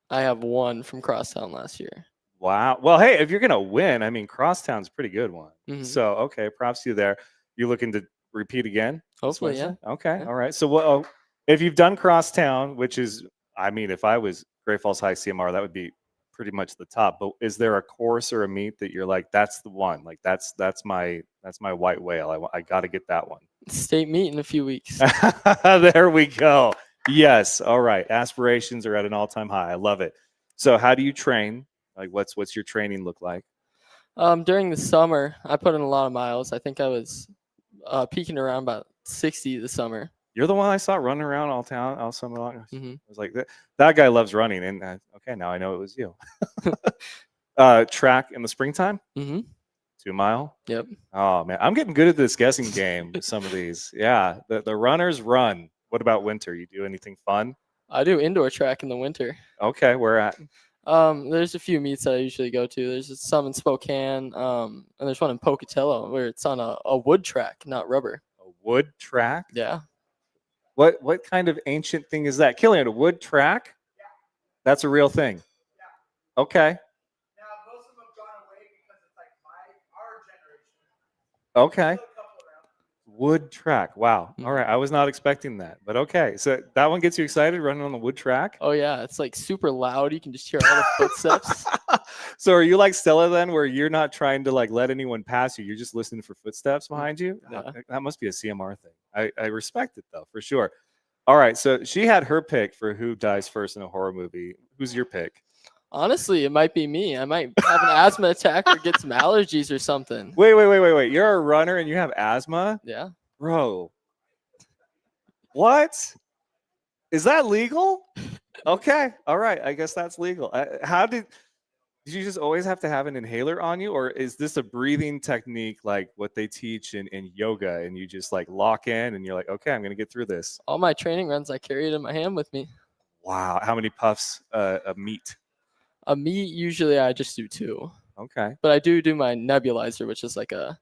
I have one from crosstown last year. Wow. Well, hey, if you're going to win, I mean, crosstown's a pretty good one. Mm-hmm. So, okay, props to you there. You looking to repeat again? Hopefully, yeah. Okay. Yeah. All right. So, if you've done crosstown, which is, I mean, if I was Great Falls High CMR, that would be pretty much the top. But is there a course or a meet that you're like, that's the one? Like, that's my white whale. I got to get that one. State meet in a few weeks. There we go. Yes. All right. Aspirations are at an all-time high. I love it. So, how do you train? Like, what's your training look like? During the summer, I put in a lot of miles. I think I was peaking around about 60 this summer. You're the one I saw running around all town all summer long. Mm-hmm. I was like, that guy loves running. And okay, now I know it was you. Track in the springtime? Mm-hmm. 2 mile? Yep. Oh, man. I'm getting good at this guessing game, some of these. Yeah, the runners run. What about winter? You do anything fun? I do indoor track in the winter. Okay, where at? There's a few meets that I usually go to. There's some in Spokane, and there's one in Pocatello where it's on a wood track, not rubber. A wood track? Yeah. What kind of ancient thing is that? Kilian, a wood track? That's a real thing. Okay. Okay. Wood track. Wow. All right. I was not expecting that, but okay. So that one gets you excited running on the wood track? Oh yeah, it's like super loud. You can just hear all the footsteps. So are you like Stella then, where you're not trying to like let anyone pass you? You're just listening for footsteps behind you? Yeah. That must be a CMR thing. I respect it though, for sure. All right. So she had her pick for who dies first in a horror movie. Who's your pick? Honestly, it might be me. I might have an asthma attack or get some allergies or something. Wait. You're a runner and you have asthma? Yeah. Bro. What? Is that legal? Okay. All right. I guess that's legal. How did you just always have to have an inhaler on you, or is this a breathing technique like what they teach in yoga, and you just like lock in and you're like, okay, I'm going to get through this? All my training runs, I carry it in my hand with me. Wow. How many puffs of meat? A meat, usually I just do 2. Okay. But I do my nebulizer, which is like a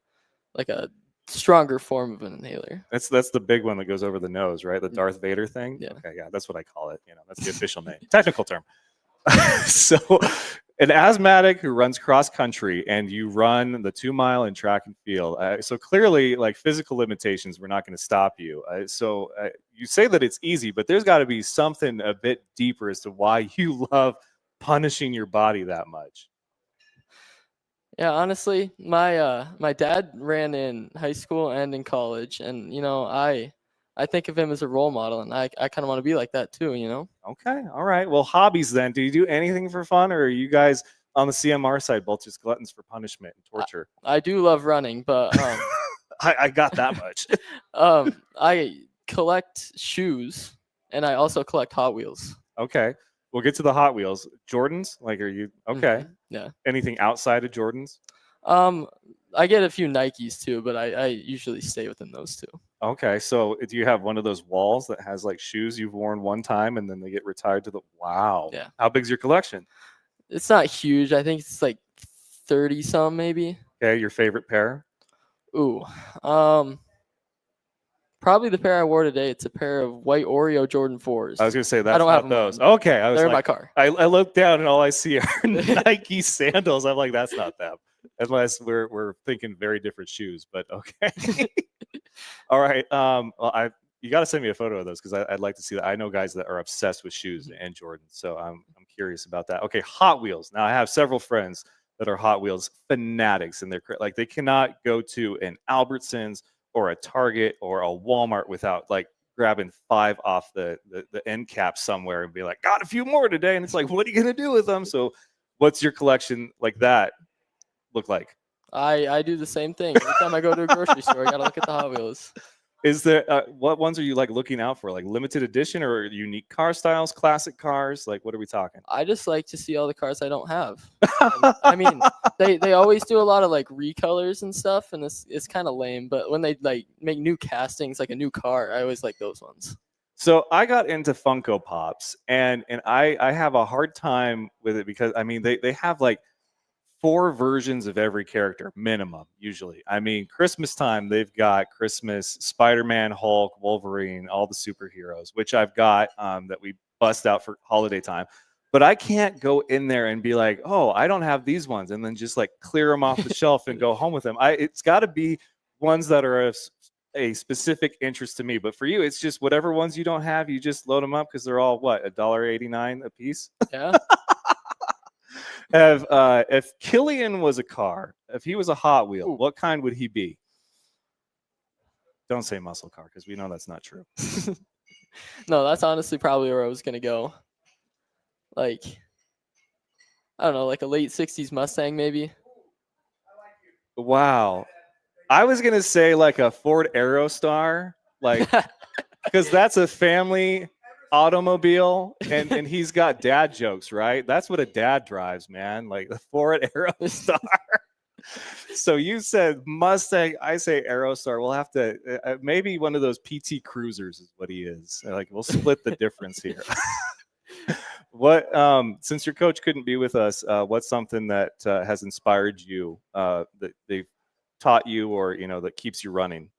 stronger form of an inhaler. That's the big one that goes over the nose, right? The Darth Vader thing? Yeah. Okay, yeah, that's what I call it. That's the official name. Technical term. So an asthmatic who runs cross country and you run the 2 mile in track and field. So clearly, like, physical limitations were not going to stop you. So you say that it's easy, but there's got to be something a bit deeper as to why you love punishing your body that much. Yeah, honestly, my dad ran in high school and in college, and I think of him as a role model, and I kind of want to be like that too. Okay, all right. Well, hobbies then. Do you do anything for fun, or are you guys on the CMR side both just gluttons for punishment and torture? I do love running, but I got that much. I collect shoes, and I also collect Hot Wheels. Okay, we'll get to the Hot Wheels. Jordans, like, are you okay? Mhm, yeah. Anything outside of Jordans? I get a few Nikes too, but I usually stay within those 2. Okay, so do you have one of those walls that has like shoes you've worn one time and then they get retired to the? Wow. Yeah. How big's your collection? It's not huge. I think it's like 30 some maybe. Okay, your favorite pair? Ooh. Probably the pair I wore today. It's a pair of white Oreo Jordan 4s. I was gonna say that's I don't not have them those. on. Okay, I was They're in my like, car. I look down and all I see are Nike sandals. I'm like, that's not them. Unless we're thinking very different shoes, but okay. All right. Well, you got to send me a photo of those because I'd like to see that. I know guys that are obsessed with shoes and Jordans, so I'm curious about that. Okay, Hot Wheels. Now I have several friends that are Hot Wheels fanatics, and they're like, they cannot go to an Albertsons or a Target or a Walmart without like grabbing 5 off the end cap somewhere and be like, got a few more today, and it's like, what are you gonna do with them? So, what's your collection like that look like? I do the same thing. Every time I go to a grocery store, I gotta look at the Hot Wheels. Is there what ones are you like looking out for? Like limited edition or unique car styles, classic cars? Like, what are we talking? I just like to see all the cars I don't have. I mean, they always do a lot of like recolors and stuff, and it's kind of lame. But when they like make new castings, like a new car, I always like those ones. So I got into Funko Pops, and I have a hard time with it because I mean they have like 4 versions of every character minimum usually. I mean, Christmas time they've got Christmas Spider-Man, Hulk, Wolverine, all the superheroes, which I've got that we bust out for holiday time. But I can't go in there and be like, oh, I don't have these ones, and then just like clear them off the shelf and go home with them. It's got to be ones that are a specific interest to me. But for you, it's just whatever ones you don't have, you just load them up because they're all what, $1.89 a piece. Yeah. If Kilian was a car, if he was a Hot Wheel, Ooh. what kind would he be? Don't say muscle car because we know that's not true. No, that's honestly probably where I was gonna go. Like, I don't know, like a late 60s Mustang maybe. Wow. I was going to say like a Ford Aerostar, like, because that's a family automobile and he's got dad jokes, right? That's what a dad drives, man. Like the Ford Aerostar. So you said Mustang. I say Aerostar. We'll have to maybe one of those PT Cruisers is what he is. Like we'll split the difference here. What since your coach couldn't be with us, what's something that has inspired you that they've taught you or that keeps you running?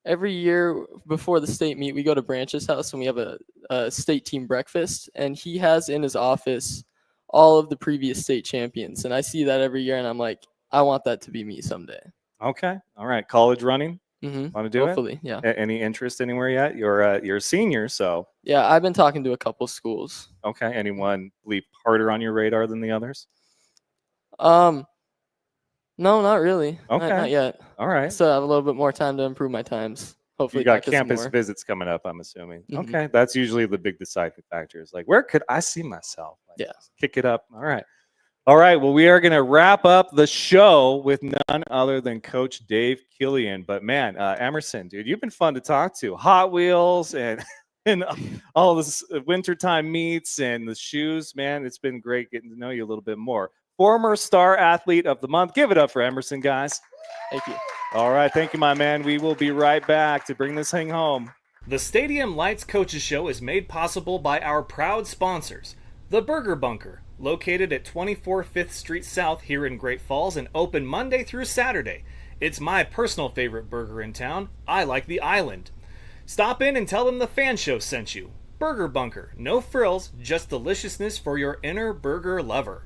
Every year before the state meet, we go to Branch's house and we have a state team breakfast, and he has in his office all of the previous state champions, and I see that every year, and I'm like, I want that to be me someday. Okay, all right. College running. Mm-hmm. Want to do Hopefully, it? yeah. Any interest anywhere yet? You're a senior, so Yeah, I've been talking to a couple schools. okay. Anyone leap harder on your radar than the others? No, not really. Okay. Not yet. All I right. still have a little bit more time to improve my times. Hopefully, You got practice some campus more. visits coming up, I'm assuming. Mhm. Okay, that's usually the big deciding factor. Is like, where could I see myself? Like, Yeah. kick it up. All right. All right. Well, we are going to wrap up the show with none other than Coach Dave Kilian. But man, Emerson, dude, you've been fun to talk to. Hot Wheels and all this wintertime meets and the shoes, man. It's been great getting to know you a little bit more. Former Star Athlete of the Month. Give it up for Emerson, guys. Thank you. All right. Thank you, my man. We will be right back to bring this thing home. The Stadium Lights Coaches Show is made possible by our proud sponsors, The Burger Bunker, located at 24 5th Street South here in Great Falls and open Monday through Saturday. It's my personal favorite burger in town. I like the island. Stop in and tell them the F.A.N show sent you. Burger Bunker, no frills, just deliciousness for your inner burger lover.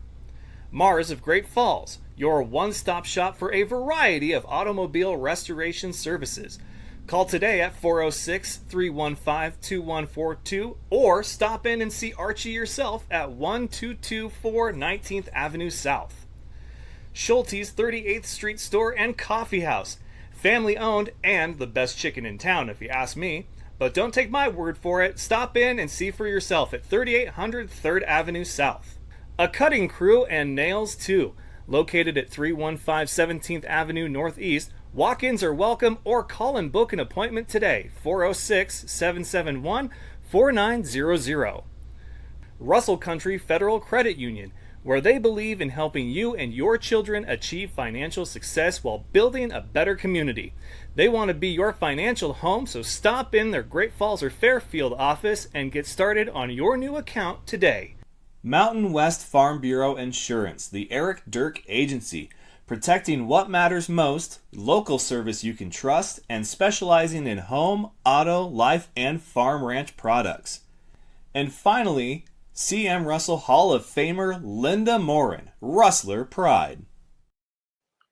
Mars of Great Falls, your one-stop shop for a variety of automobile restoration services. Call today at 406-315-2142 or stop in and see Archie yourself at 1224 19th Avenue South. Schulte's 38th Street Store and Coffee House. Family owned and the best chicken in town if you ask me. But don't take my word for it. Stop in and see for yourself at 3800 3rd Avenue South. A Cutting Crew and Nails too. Located at 315 17th Avenue Northeast. Walk-ins are welcome or call and book an appointment today, 406-771-4900. Russell Country Federal Credit Union, where they believe in helping you and your children achieve financial success while building a better community. They want to be your financial home, so stop in their Great Falls or Fairfield office and get started on your new account today. Mountain West Farm Bureau Insurance, the Eric Dirk Agency. Protecting what matters most, local service you can trust, and specializing in home, auto, life, and farm ranch products. And finally, C.M. Russell Hall of Famer Linda Morin, Rustler Pride.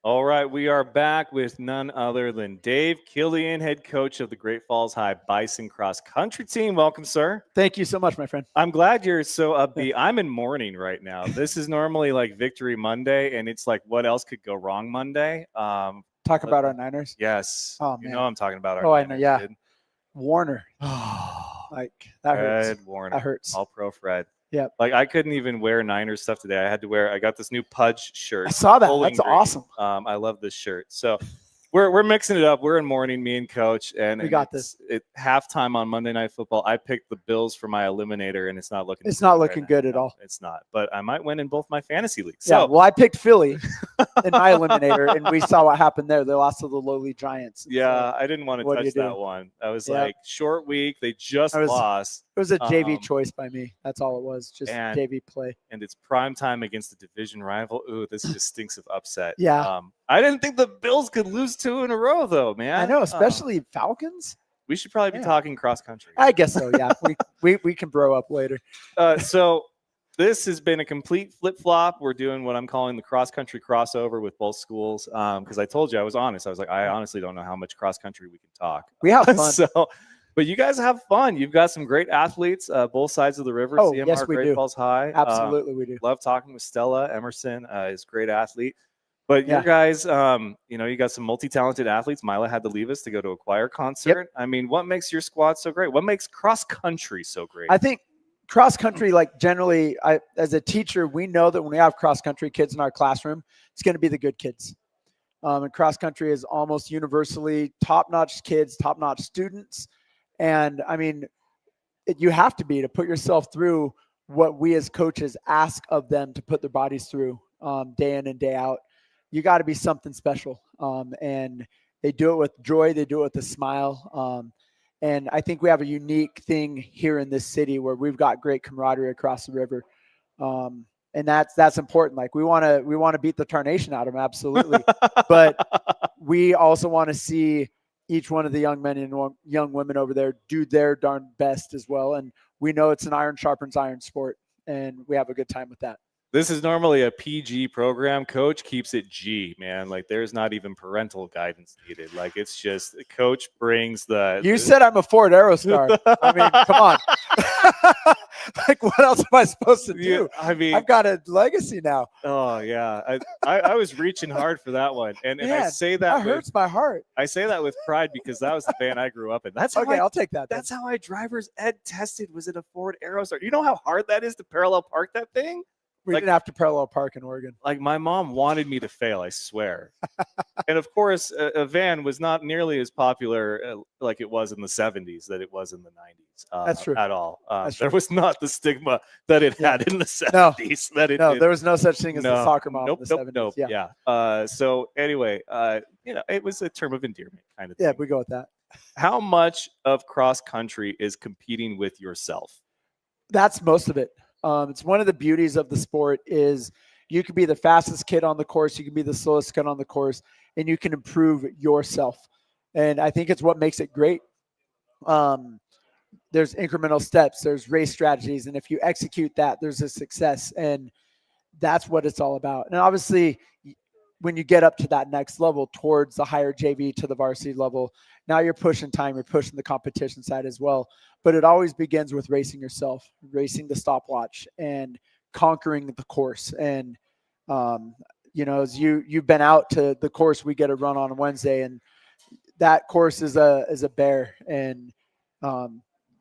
All right, we are back with none other than Dave Kilian, head coach of the Great Falls High Bison Cross Country Team. Welcome, sir. Thank you so much, my friend. I'm glad you're so upbeat. I'm in mourning right now. This is normally like Victory Monday, and it's like what else could go wrong Monday? Talk about our Niners. Yes. Oh, You man. know I'm talking about our Oh, I Niners, know, yeah. dude. Warner. Like, that hurts. Fred Warner. That hurts. All pro Fred. Yep. Like I couldn't even wear Niners stuff today. I got this new Pudge shirt. I saw that. Bowling That's Green. awesome. I love this shirt. So we're mixing it up. We're in mourning, me and Coach, and We got this. At halftime on Monday Night Football, I picked the Bills for my eliminator, and it's not looking. It's not right looking now. good at No, all. It's not. But I might win in both my fantasy leagues. Yeah, So well, I picked Philly in my eliminator, and we saw what happened there. They lost to the lowly Giants. yeah, I didn't want to what do touch you that do? one. I was Yeah. like, short week. They just I was- lost, It was a JV Um, choice by me. That's all it was. Just and- JV play. and it's prime time against a division rival. Ooh, this just stinks of upset. Yeah. I didn't think the Bills could lose 2 in a row, though, man. I know, especially Falcons. We should probably be Yeah. talking cross country. I guess so, yeah. we can bro up later. So this has been a complete flip flop. We're doing what I'm calling the cross country crossover with both schools. Because I told you I was honest. I was like, I honestly don't know how much cross country we can talk. We have fun. So, but you guys have fun. You've got some great athletes, both sides of the river. Oh, CMR, yes, we Great do. Falls High. Absolutely, we do. Love talking with Stella Emerson. Is a great athlete. But Yeah. your guys, you got some multi-talented athletes. Mila had to leave us to go to a choir concert. I mean, what makes your squad so great? What makes cross country so great? I think cross country, like generally, as a teacher, we know that when we have cross country kids in our classroom, it's going to be the good kids. And cross country is almost universally top-notch kids, top-notch students. And I mean, you have to put yourself through what we as coaches ask of them to put their bodies through. day in and day out. You got to be something special. And they do it with joy. They do it with a smile. And I think we have a unique thing here in this city where we've got great camaraderie across the river. And that's important. Like we want to beat the tarnation out of them. Absolutely. But we also want to see each one of the young men and young women over there do their darn best as well. And we know it's an iron sharpens iron sport, and we have a good time with that. This is normally a PG program. Coach keeps it G, man. Like there's not even parental guidance needed. Like it's just coach brings the. You said I'm a Ford Aerostar. I mean, come on. Like what else am I supposed to do? Yeah, I mean, I've got a legacy now. Oh yeah, I was reaching hard for that one, and I say that hurts my heart. I say that with pride because that was the band I grew up in. That's how I'll take that. That's how I driver's ed tested. Was it a Ford Aerostar? You know how hard that is to parallel park that thing? We didn't have to parallel park in Oregon. Like my mom wanted me to fail, I swear. And of course, a van was not nearly as popular like it was in the 70s that it was in the 90s. That's true. At all. That's there true. was not the stigma that it had in the 70s. There was no such thing as a soccer mom in the 70s. Yeah. So anyway, it was a term of endearment kind of thing. Yeah, we go with that. How much of cross country is competing with yourself? That's most of it. It's one of the beauties of the sport is you can be the fastest kid on the course, you can be the slowest kid on the course, and you can improve yourself. And I think it's what makes it great. There's incremental steps, there's race strategies, and if you execute that, there's a success. And that's what it's all about. And obviously, when you get up to that next level towards the higher JV to the varsity level, now you're pushing time, you're pushing the competition side as well. But it always begins with racing yourself, racing the stopwatch and conquering the course. And, as you've been out to the course we get a run on Wednesday, and that course is a bear, and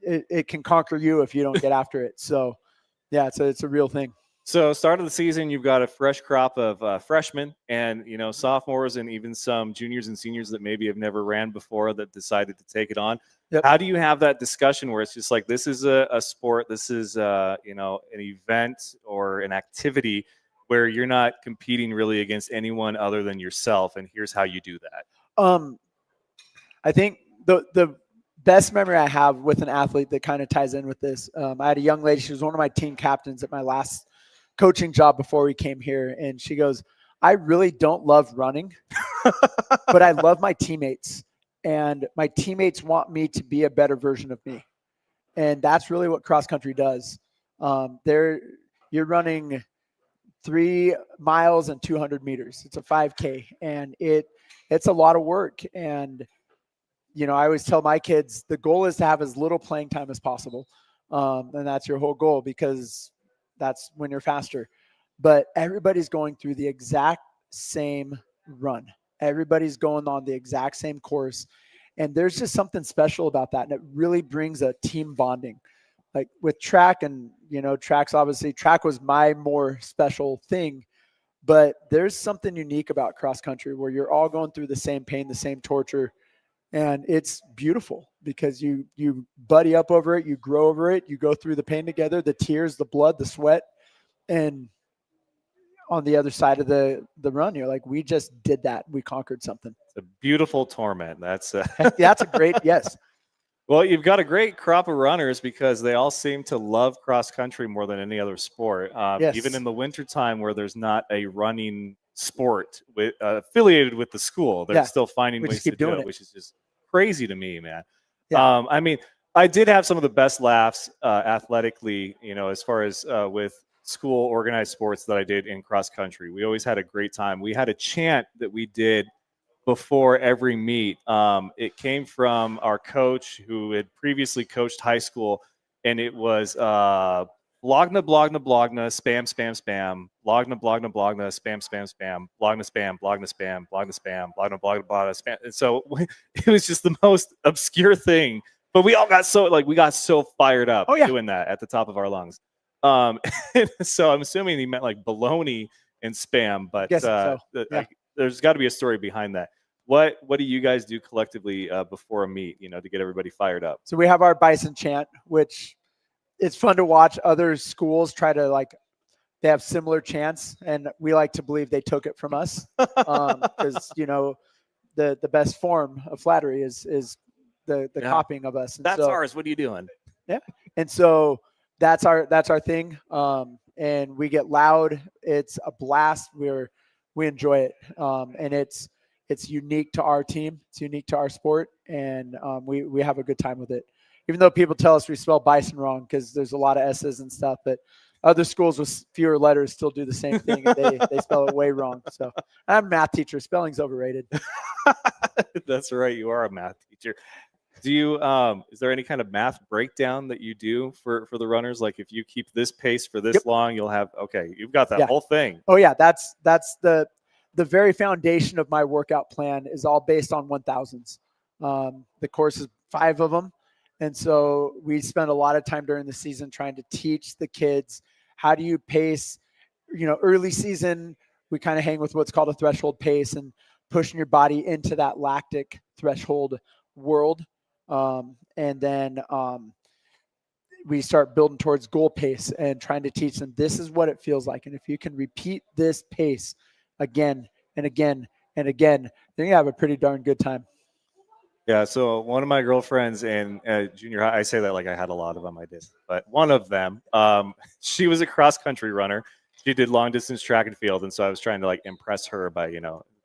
it can conquer you if you don't get after it. So yeah, it's a real thing. So start of the season, you've got a fresh crop of freshmen and, sophomores and even some juniors and seniors that maybe have never ran before that decided to take it on. Yep. How do you have that discussion where it's just like, this is a sport, this is, an event or an activity where you're not competing really against anyone other than yourself, and here's how you do that? I think the best memory I have with an athlete that kind of ties in with this, I had a young lady, she was one of my team captains at my last coaching job before we came here, and she goes, I really don't love running, but I love my teammates, and my teammates want me to be a better version of me. And that's really what cross country does. You're running 3 miles and 200 meters. It's a 5K, and it's a lot of work. And I always tell my kids the goal is to have as little playing time as possible, and that's your whole goal, because that's when you're faster. But everybody's going through the exact same run. Everybody's going on the exact same course. And there's just something special about that. And it really brings a team bonding. Like with track, and, track was my more special thing. But there's something unique about cross country where you're all going through the same pain, the same torture. And it's beautiful because you buddy up over it, you grow over it, you go through the pain together, the tears, the blood, the sweat. And on the other side of the run, you're like, we just did that. We conquered something. It's a beautiful torment. That's that's a great, yes. Well, you've got a great crop of runners because they all seem to love cross country more than any other sport. Yes. Even in the wintertime where there's not a running sport affiliated with the school, they're still finding ways to do it, which is just crazy to me, man. Yeah. I did have some of the best laughs athletically, as far as with school organized sports that I did in cross country. We always had a great time. We had a chant that we did before every meet. It came from our coach who had previously coached high school, and it was blogna, blogna, blogna, spam, spam, spam, blogna, blogna, blogna, spam, spam, spam, blogna, spam, blogna, spam, blogna, spam, blogna, blogna, blogna, spam. And so it was just the most obscure thing, but we all got so fired up doing that at the top of our lungs. So I'm assuming he meant like baloney and spam, but there's got to be a story behind that. What do you guys do collectively before a meet, to get everybody fired up? So we have our bison chant, which it's fun to watch other schools try to they have similar chance, and we like to believe they took it from us because the best form of flattery is the copying of us. And That's ours. What are you doing? Yeah, and so that's our thing. And we get loud. It's a blast. We enjoy it, and it's unique to our team. It's unique to our sport, and we have a good time with it. Even though people tell us we spell bison wrong because there's a lot of S's and stuff, but other schools with fewer letters still do the same thing, and they spell it way wrong. So I'm a math teacher. Spelling's overrated. That's right. You are a math teacher. Do you is there any kind of math breakdown that you do for the runners? Like if you keep this pace for this long, you'll have you've got that whole thing. Oh yeah, that's the very foundation of my workout plan is all based on 1000s. The course is 5 of them. And so we spend a lot of time during the season trying to teach the kids how do you pace, early season, we kind of hang with what's called a threshold pace and pushing your body into that lactic threshold world. And then we start building towards goal pace and trying to teach them this is what it feels like. And if you can repeat this pace again and again and again, then you have a pretty darn good time. Yeah, so one of my girlfriends in junior high, I say that like I had a lot of them, I did, but one of them, she was a cross country runner. She did long distance track and field, and so I was trying to like impress her by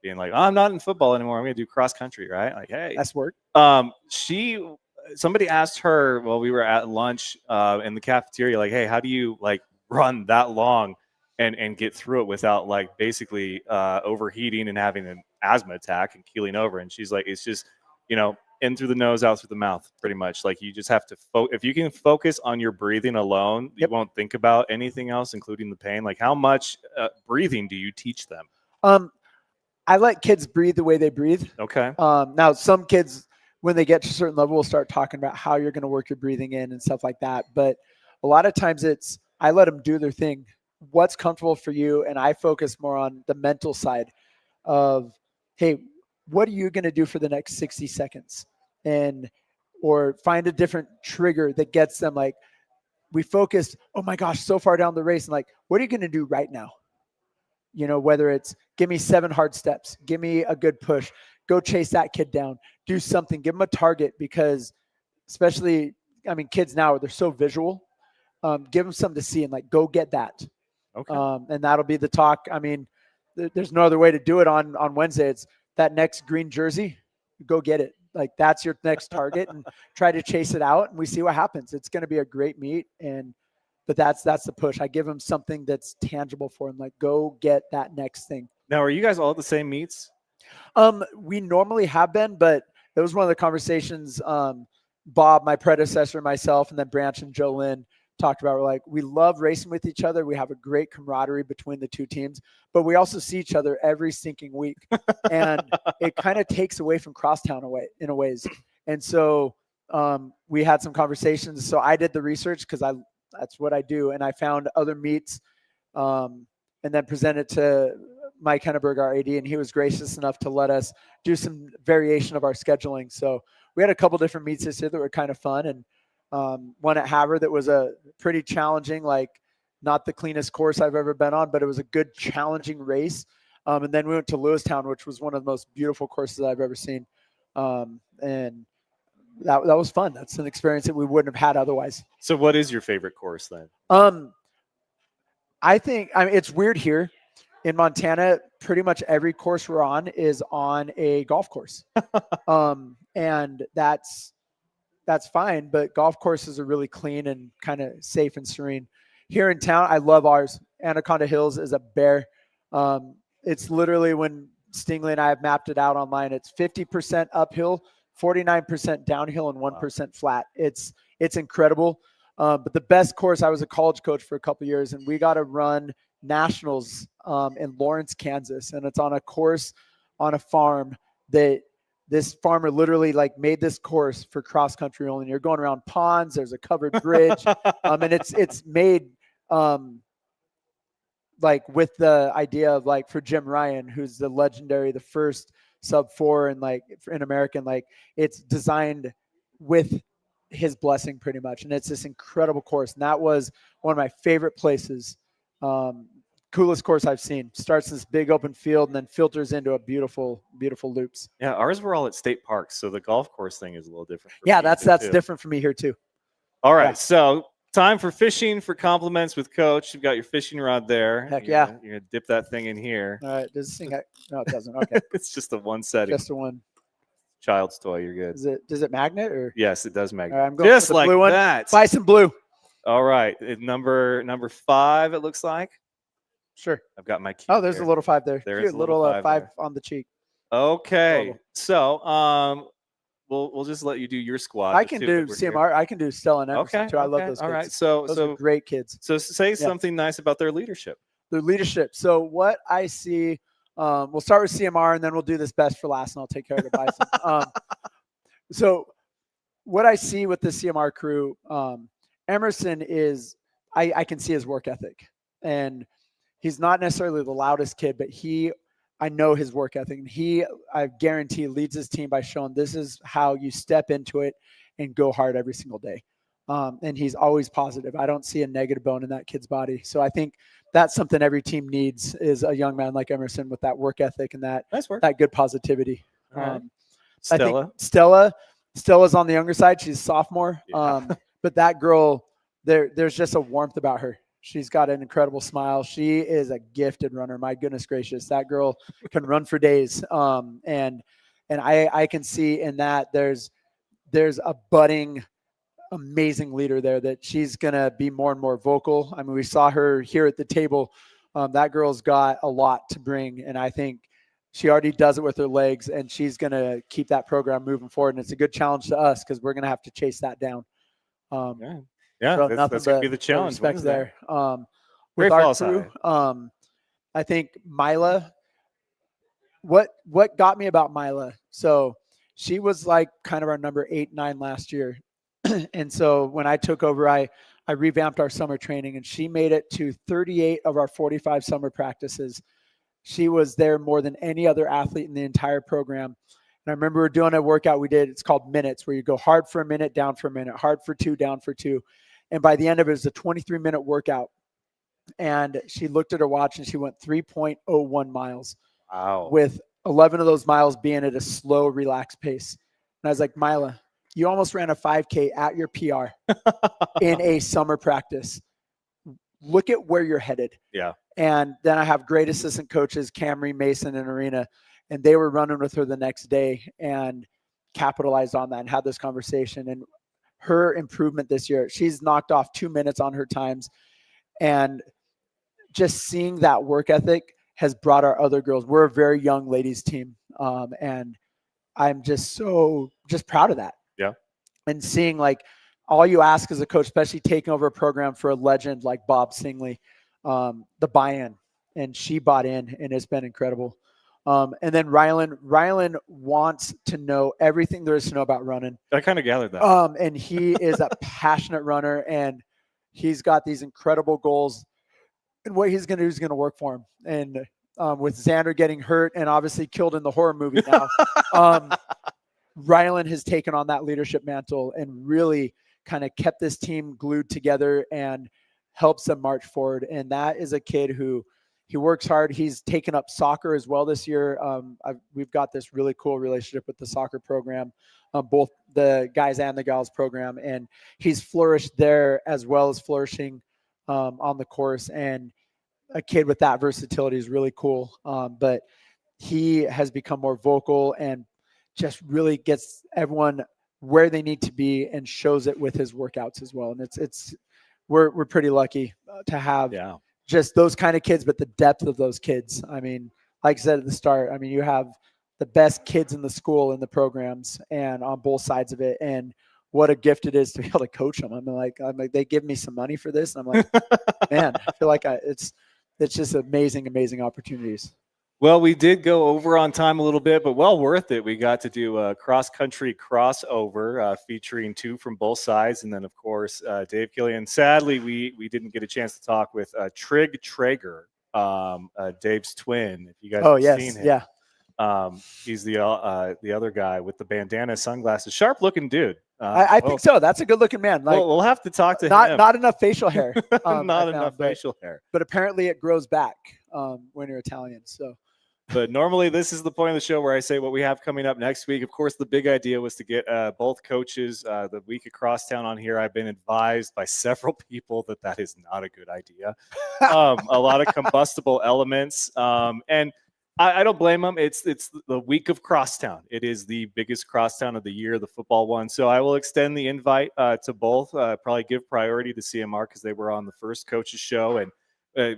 being like, oh, I'm not in football anymore. I'm going to do cross country, right? Like, hey, that's work. Somebody asked her while we were at lunch in the cafeteria, like, hey, how do you like run that long and get through it without like basically overheating and having an asthma attack and keeling over? And she's like, it's just in through the nose, out through the mouth, pretty much. Like you just have to, if you can focus on your breathing alone, you won't think about anything else, including the pain. Like how much breathing do you teach them? I let kids breathe the way they breathe. Okay. Now some kids, when they get to a certain level, will start talking about how you're going to work your breathing in and stuff like that. But a lot of times I let them do their thing. What's comfortable for you? And I focus more on the mental side of, hey, what are you going to do for the next 60 seconds? Or find a different trigger that gets them like, we focused, oh my gosh, so far down the race. And like, what are you going to do right now? Whether it's give me 7 hard steps, give me a good push, go chase that kid down, do something, give them a target because especially, kids now, they're so visual. Give them something to see and like, go get that. Okay. And that'll be the talk. There's no other way to do it on Wednesday. It's that next green jersey, go get it. Like that's your next target and try to chase it out and we see what happens. It's going to be a great meet. But that's the push. I give them something that's tangible for them. Like go get that next thing. Now, are you guys all at the same meets? We normally have been, but it was one of the conversations Bob, my predecessor, myself, and then Branch and Joe Lynn talked about. We're like, we love racing with each other. We have a great camaraderie between the two teams, but we also see each other every stinking week. And it kind of takes away from crosstown in a ways. And so we had some conversations. So I did the research because that's what I do. And I found other meets and then presented to Mike Henneberg, our AD, and he was gracious enough to let us do some variation of our scheduling. So we had a couple different meets this year that were kind of fun. And one at Havre that was a pretty challenging, like not the cleanest course I've ever been on, but it was a good challenging race. And then we went to Lewistown, which was one of the most beautiful courses I've ever seen. And that was fun. That's an experience that we wouldn't have had otherwise. So what is your favorite course then? I think, it's weird here in Montana, pretty much every course we're on is on a golf course. And that's fine, but golf courses are really clean and kind of safe and serene. Here in town, I love ours. Anaconda Hills is a bear. It's literally, when Stingley and I have mapped it out online, it's 50% uphill, 49% downhill, and 1% flat. It's incredible. But the best course, I was a college coach for a couple of years, and we got to run nationals in Lawrence, Kansas. And it's on a course on a farm that this farmer literally like made this course for cross country only. And you're going around ponds. There's a covered bridge. And it's made like with the idea of like for Jim Ryan, who's the legendary, the first sub-4 and like in American, like it's designed with his blessing pretty much. And it's this incredible course. And that was one of my favorite places Coolest course I've seen. Starts this big open field and then filters into a beautiful, beautiful loops. Yeah, ours were all at state parks, so the golf course thing is a little different. For Yeah, me that's too. different for me here too. All right, Yeah. so time for fishing for compliments with Coach. You've got your fishing rod there. Heck you're yeah. Gonna, you're gonna dip that thing in here. All right. Does this thing? No, it doesn't. Okay. It's just a one setting. Just the one. Child's toy. You're good. Does it magnet or? Yes, it does magnet. All right, I'm going Just for the like blue one. that. Bison blue. All right, number 5. It looks like. Sure. I've got my key. Oh, there's here. a little 5 there. There Cute is a little little 5 5 on the cheek. Okay, Adorable. so we'll just let you do your squad. I the can two do that were here. CMR. I can do Stella and Emerson Okay, too. I love okay, those kids. all right. Those are great kids. So say something nice about their leadership. Their leadership. So what I see, we'll start with CMR and then we'll do this best for last, and I'll take care of the Bison. So what I see with the CMR crew, Emerson is, I can see his work ethic, and he's not necessarily the loudest kid, but I know his work ethic, and I guarantee, leads his team by showing this is how you step into it and go hard every single day. And he's always positive. I don't see a negative bone in that kid's body. So I think that's something every team needs, is a young man like Emerson with that work ethic and that good positivity. Right. I think Stella's on the younger side. She's a sophomore. Yeah. But that girl, there's just a warmth about her. She's got an incredible smile. She is a gifted runner. My goodness gracious, that girl can run for days. And I can see in that there's a budding, amazing leader there, that she's gonna be more and more vocal. I mean, we saw her here at the table. That girl's got a lot to bring, and I think she already does it with her legs, and she's gonna keep that program moving forward. And it's a good challenge to us because we're gonna have to chase that down. Yeah, so that's gonna be the challenge. Respect there. Great With our Falls crew, High. I think Mila. What got me about Mila? So she was like kind of our number 8, 9 last year, and so when I took over, I revamped our summer training, and she made it to 38 of our 45 summer practices. She was there more than any other athlete in the entire program. And I remember we were doing a workout we did. It's called minutes, where you go hard for a minute, down for a minute, hard for 2, down for 2. And by the end of it, it was a 23-minute workout. And she looked at her watch and she went 3.01 miles. Wow. With 11 of those miles being at a slow, relaxed pace. And I was like, Mila, you almost ran a 5K at your PR in a summer practice. Look at where you're headed. Yeah. And then I have great assistant coaches, Camry, Mason, and Arena, and they were running with her the next day and capitalized on that and had this conversation. And her improvement this year, she's knocked off 2 minutes on her times. And just seeing that work ethic has brought our other girls. We're a very young ladies team. And I'm just proud of that. Yeah. And seeing, like, all you ask as a coach, especially taking over a program for a legend like Bob Singley, the buy-in, and she bought in, and it's been incredible. And then Rylan wants to know everything there is to know about running. I kind of gathered that. And he is a passionate runner, and he's got these incredible goals. And what he's going to do is going to work for him. And with Xander getting hurt and obviously killed in the horror movie now, Rylan has taken on that leadership mantle and really kind of kept this team glued together and helps them march forward. And that is a kid who he works hard. He's taken up soccer as well this year. We've got this really cool relationship with the soccer program, both the guys and the gals program. And he's flourished there as well as flourishing on the course. And a kid with that versatility is really cool. But he has become more vocal and just really gets everyone where they need to be and shows it with his workouts as well. And we're pretty lucky to have just those kind of kids, but the depth of those kids. I mean, like I said at the start, I mean, you have the best kids in the school in the programs and on both sides of it. And what a gift it is to be able to coach them. I'm like, they give me some money for this. And I'm like, man, I feel like it's just amazing opportunities. Well, we did go over on time a little bit, but well worth it. We got to do a cross-country crossover featuring 2 from both sides. And then, of course, Dave Kilian. Sadly, we didn't get a chance to talk with Trig Traeger, Dave's twin. If you guys have seen him. Yeah. He's the other guy with the bandana, sunglasses, sharp looking dude. I think so. That's a good looking man. Like we'll have to talk to him. not enough facial hair. Not enough facial hair. But apparently it grows back when you're Italian. So. But normally this is the point of the show where I say what we have coming up next week. Of course, the big idea was to get both coaches the week of Crosstown on here. I've been advised by several people that is not a good idea. A lot of combustible elements. And I don't blame them. It's the week of Crosstown. It is the biggest Crosstown of the year, the football one. So I will extend the invite to both. Probably give priority to CMR because they were on the first coaches show, and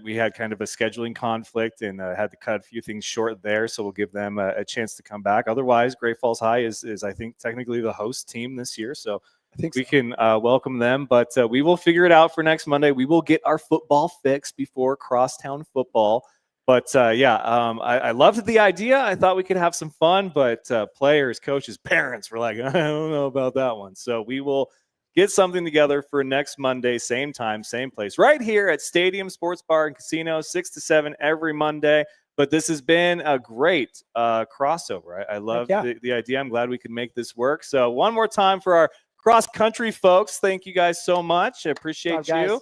we had kind of a scheduling conflict and had to cut a few things short there. So we'll give them a chance to come back. Otherwise, Great Falls High is I think technically the host team this year. So I think we can welcome them, but we will figure it out for next Monday. We will get our football fix before Crosstown football. But I loved the idea. I thought we could have some fun, but players, coaches, parents were like, I don't know about that one. So we will get something together for next Monday, same time, same place, right here at Stadium Sports Bar and Casino, 6 to 7 every Monday. But this has been a great crossover. I love the idea. I'm glad we could make this work. So one more time for our cross-country folks, thank you guys so much. I appreciate you.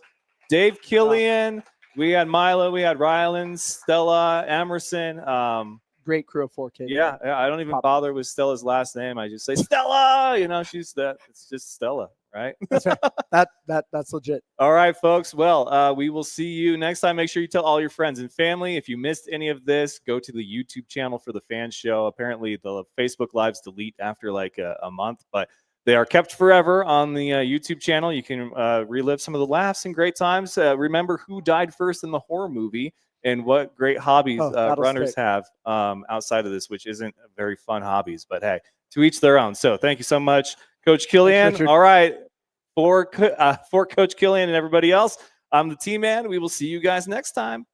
Dave, Kilian. We had Milo, we had Ryland, Stella, Emerson. Great crew of 4 kids. Yeah, I don't even bother with Stella's last name. I just say Stella. You know, she's that. It's just Stella, right? That's right. That's legit. All right, folks. Well, we will see you next time. Make sure you tell all your friends and family. If you missed any of this, go to the YouTube channel for the Fan Show. Apparently, the Facebook Lives delete after like a month, but they are kept forever on the YouTube channel. You can relive some of the laughs and great times. Remember who died first in the horror movie and what great hobbies runners have outside of this, which isn't very fun hobbies. But, hey, to each their own. So thank you so much, Coach Kilian. Thanks, all right, for Coach Kilian and everybody else, I'm the T-Man. We will see you guys next time.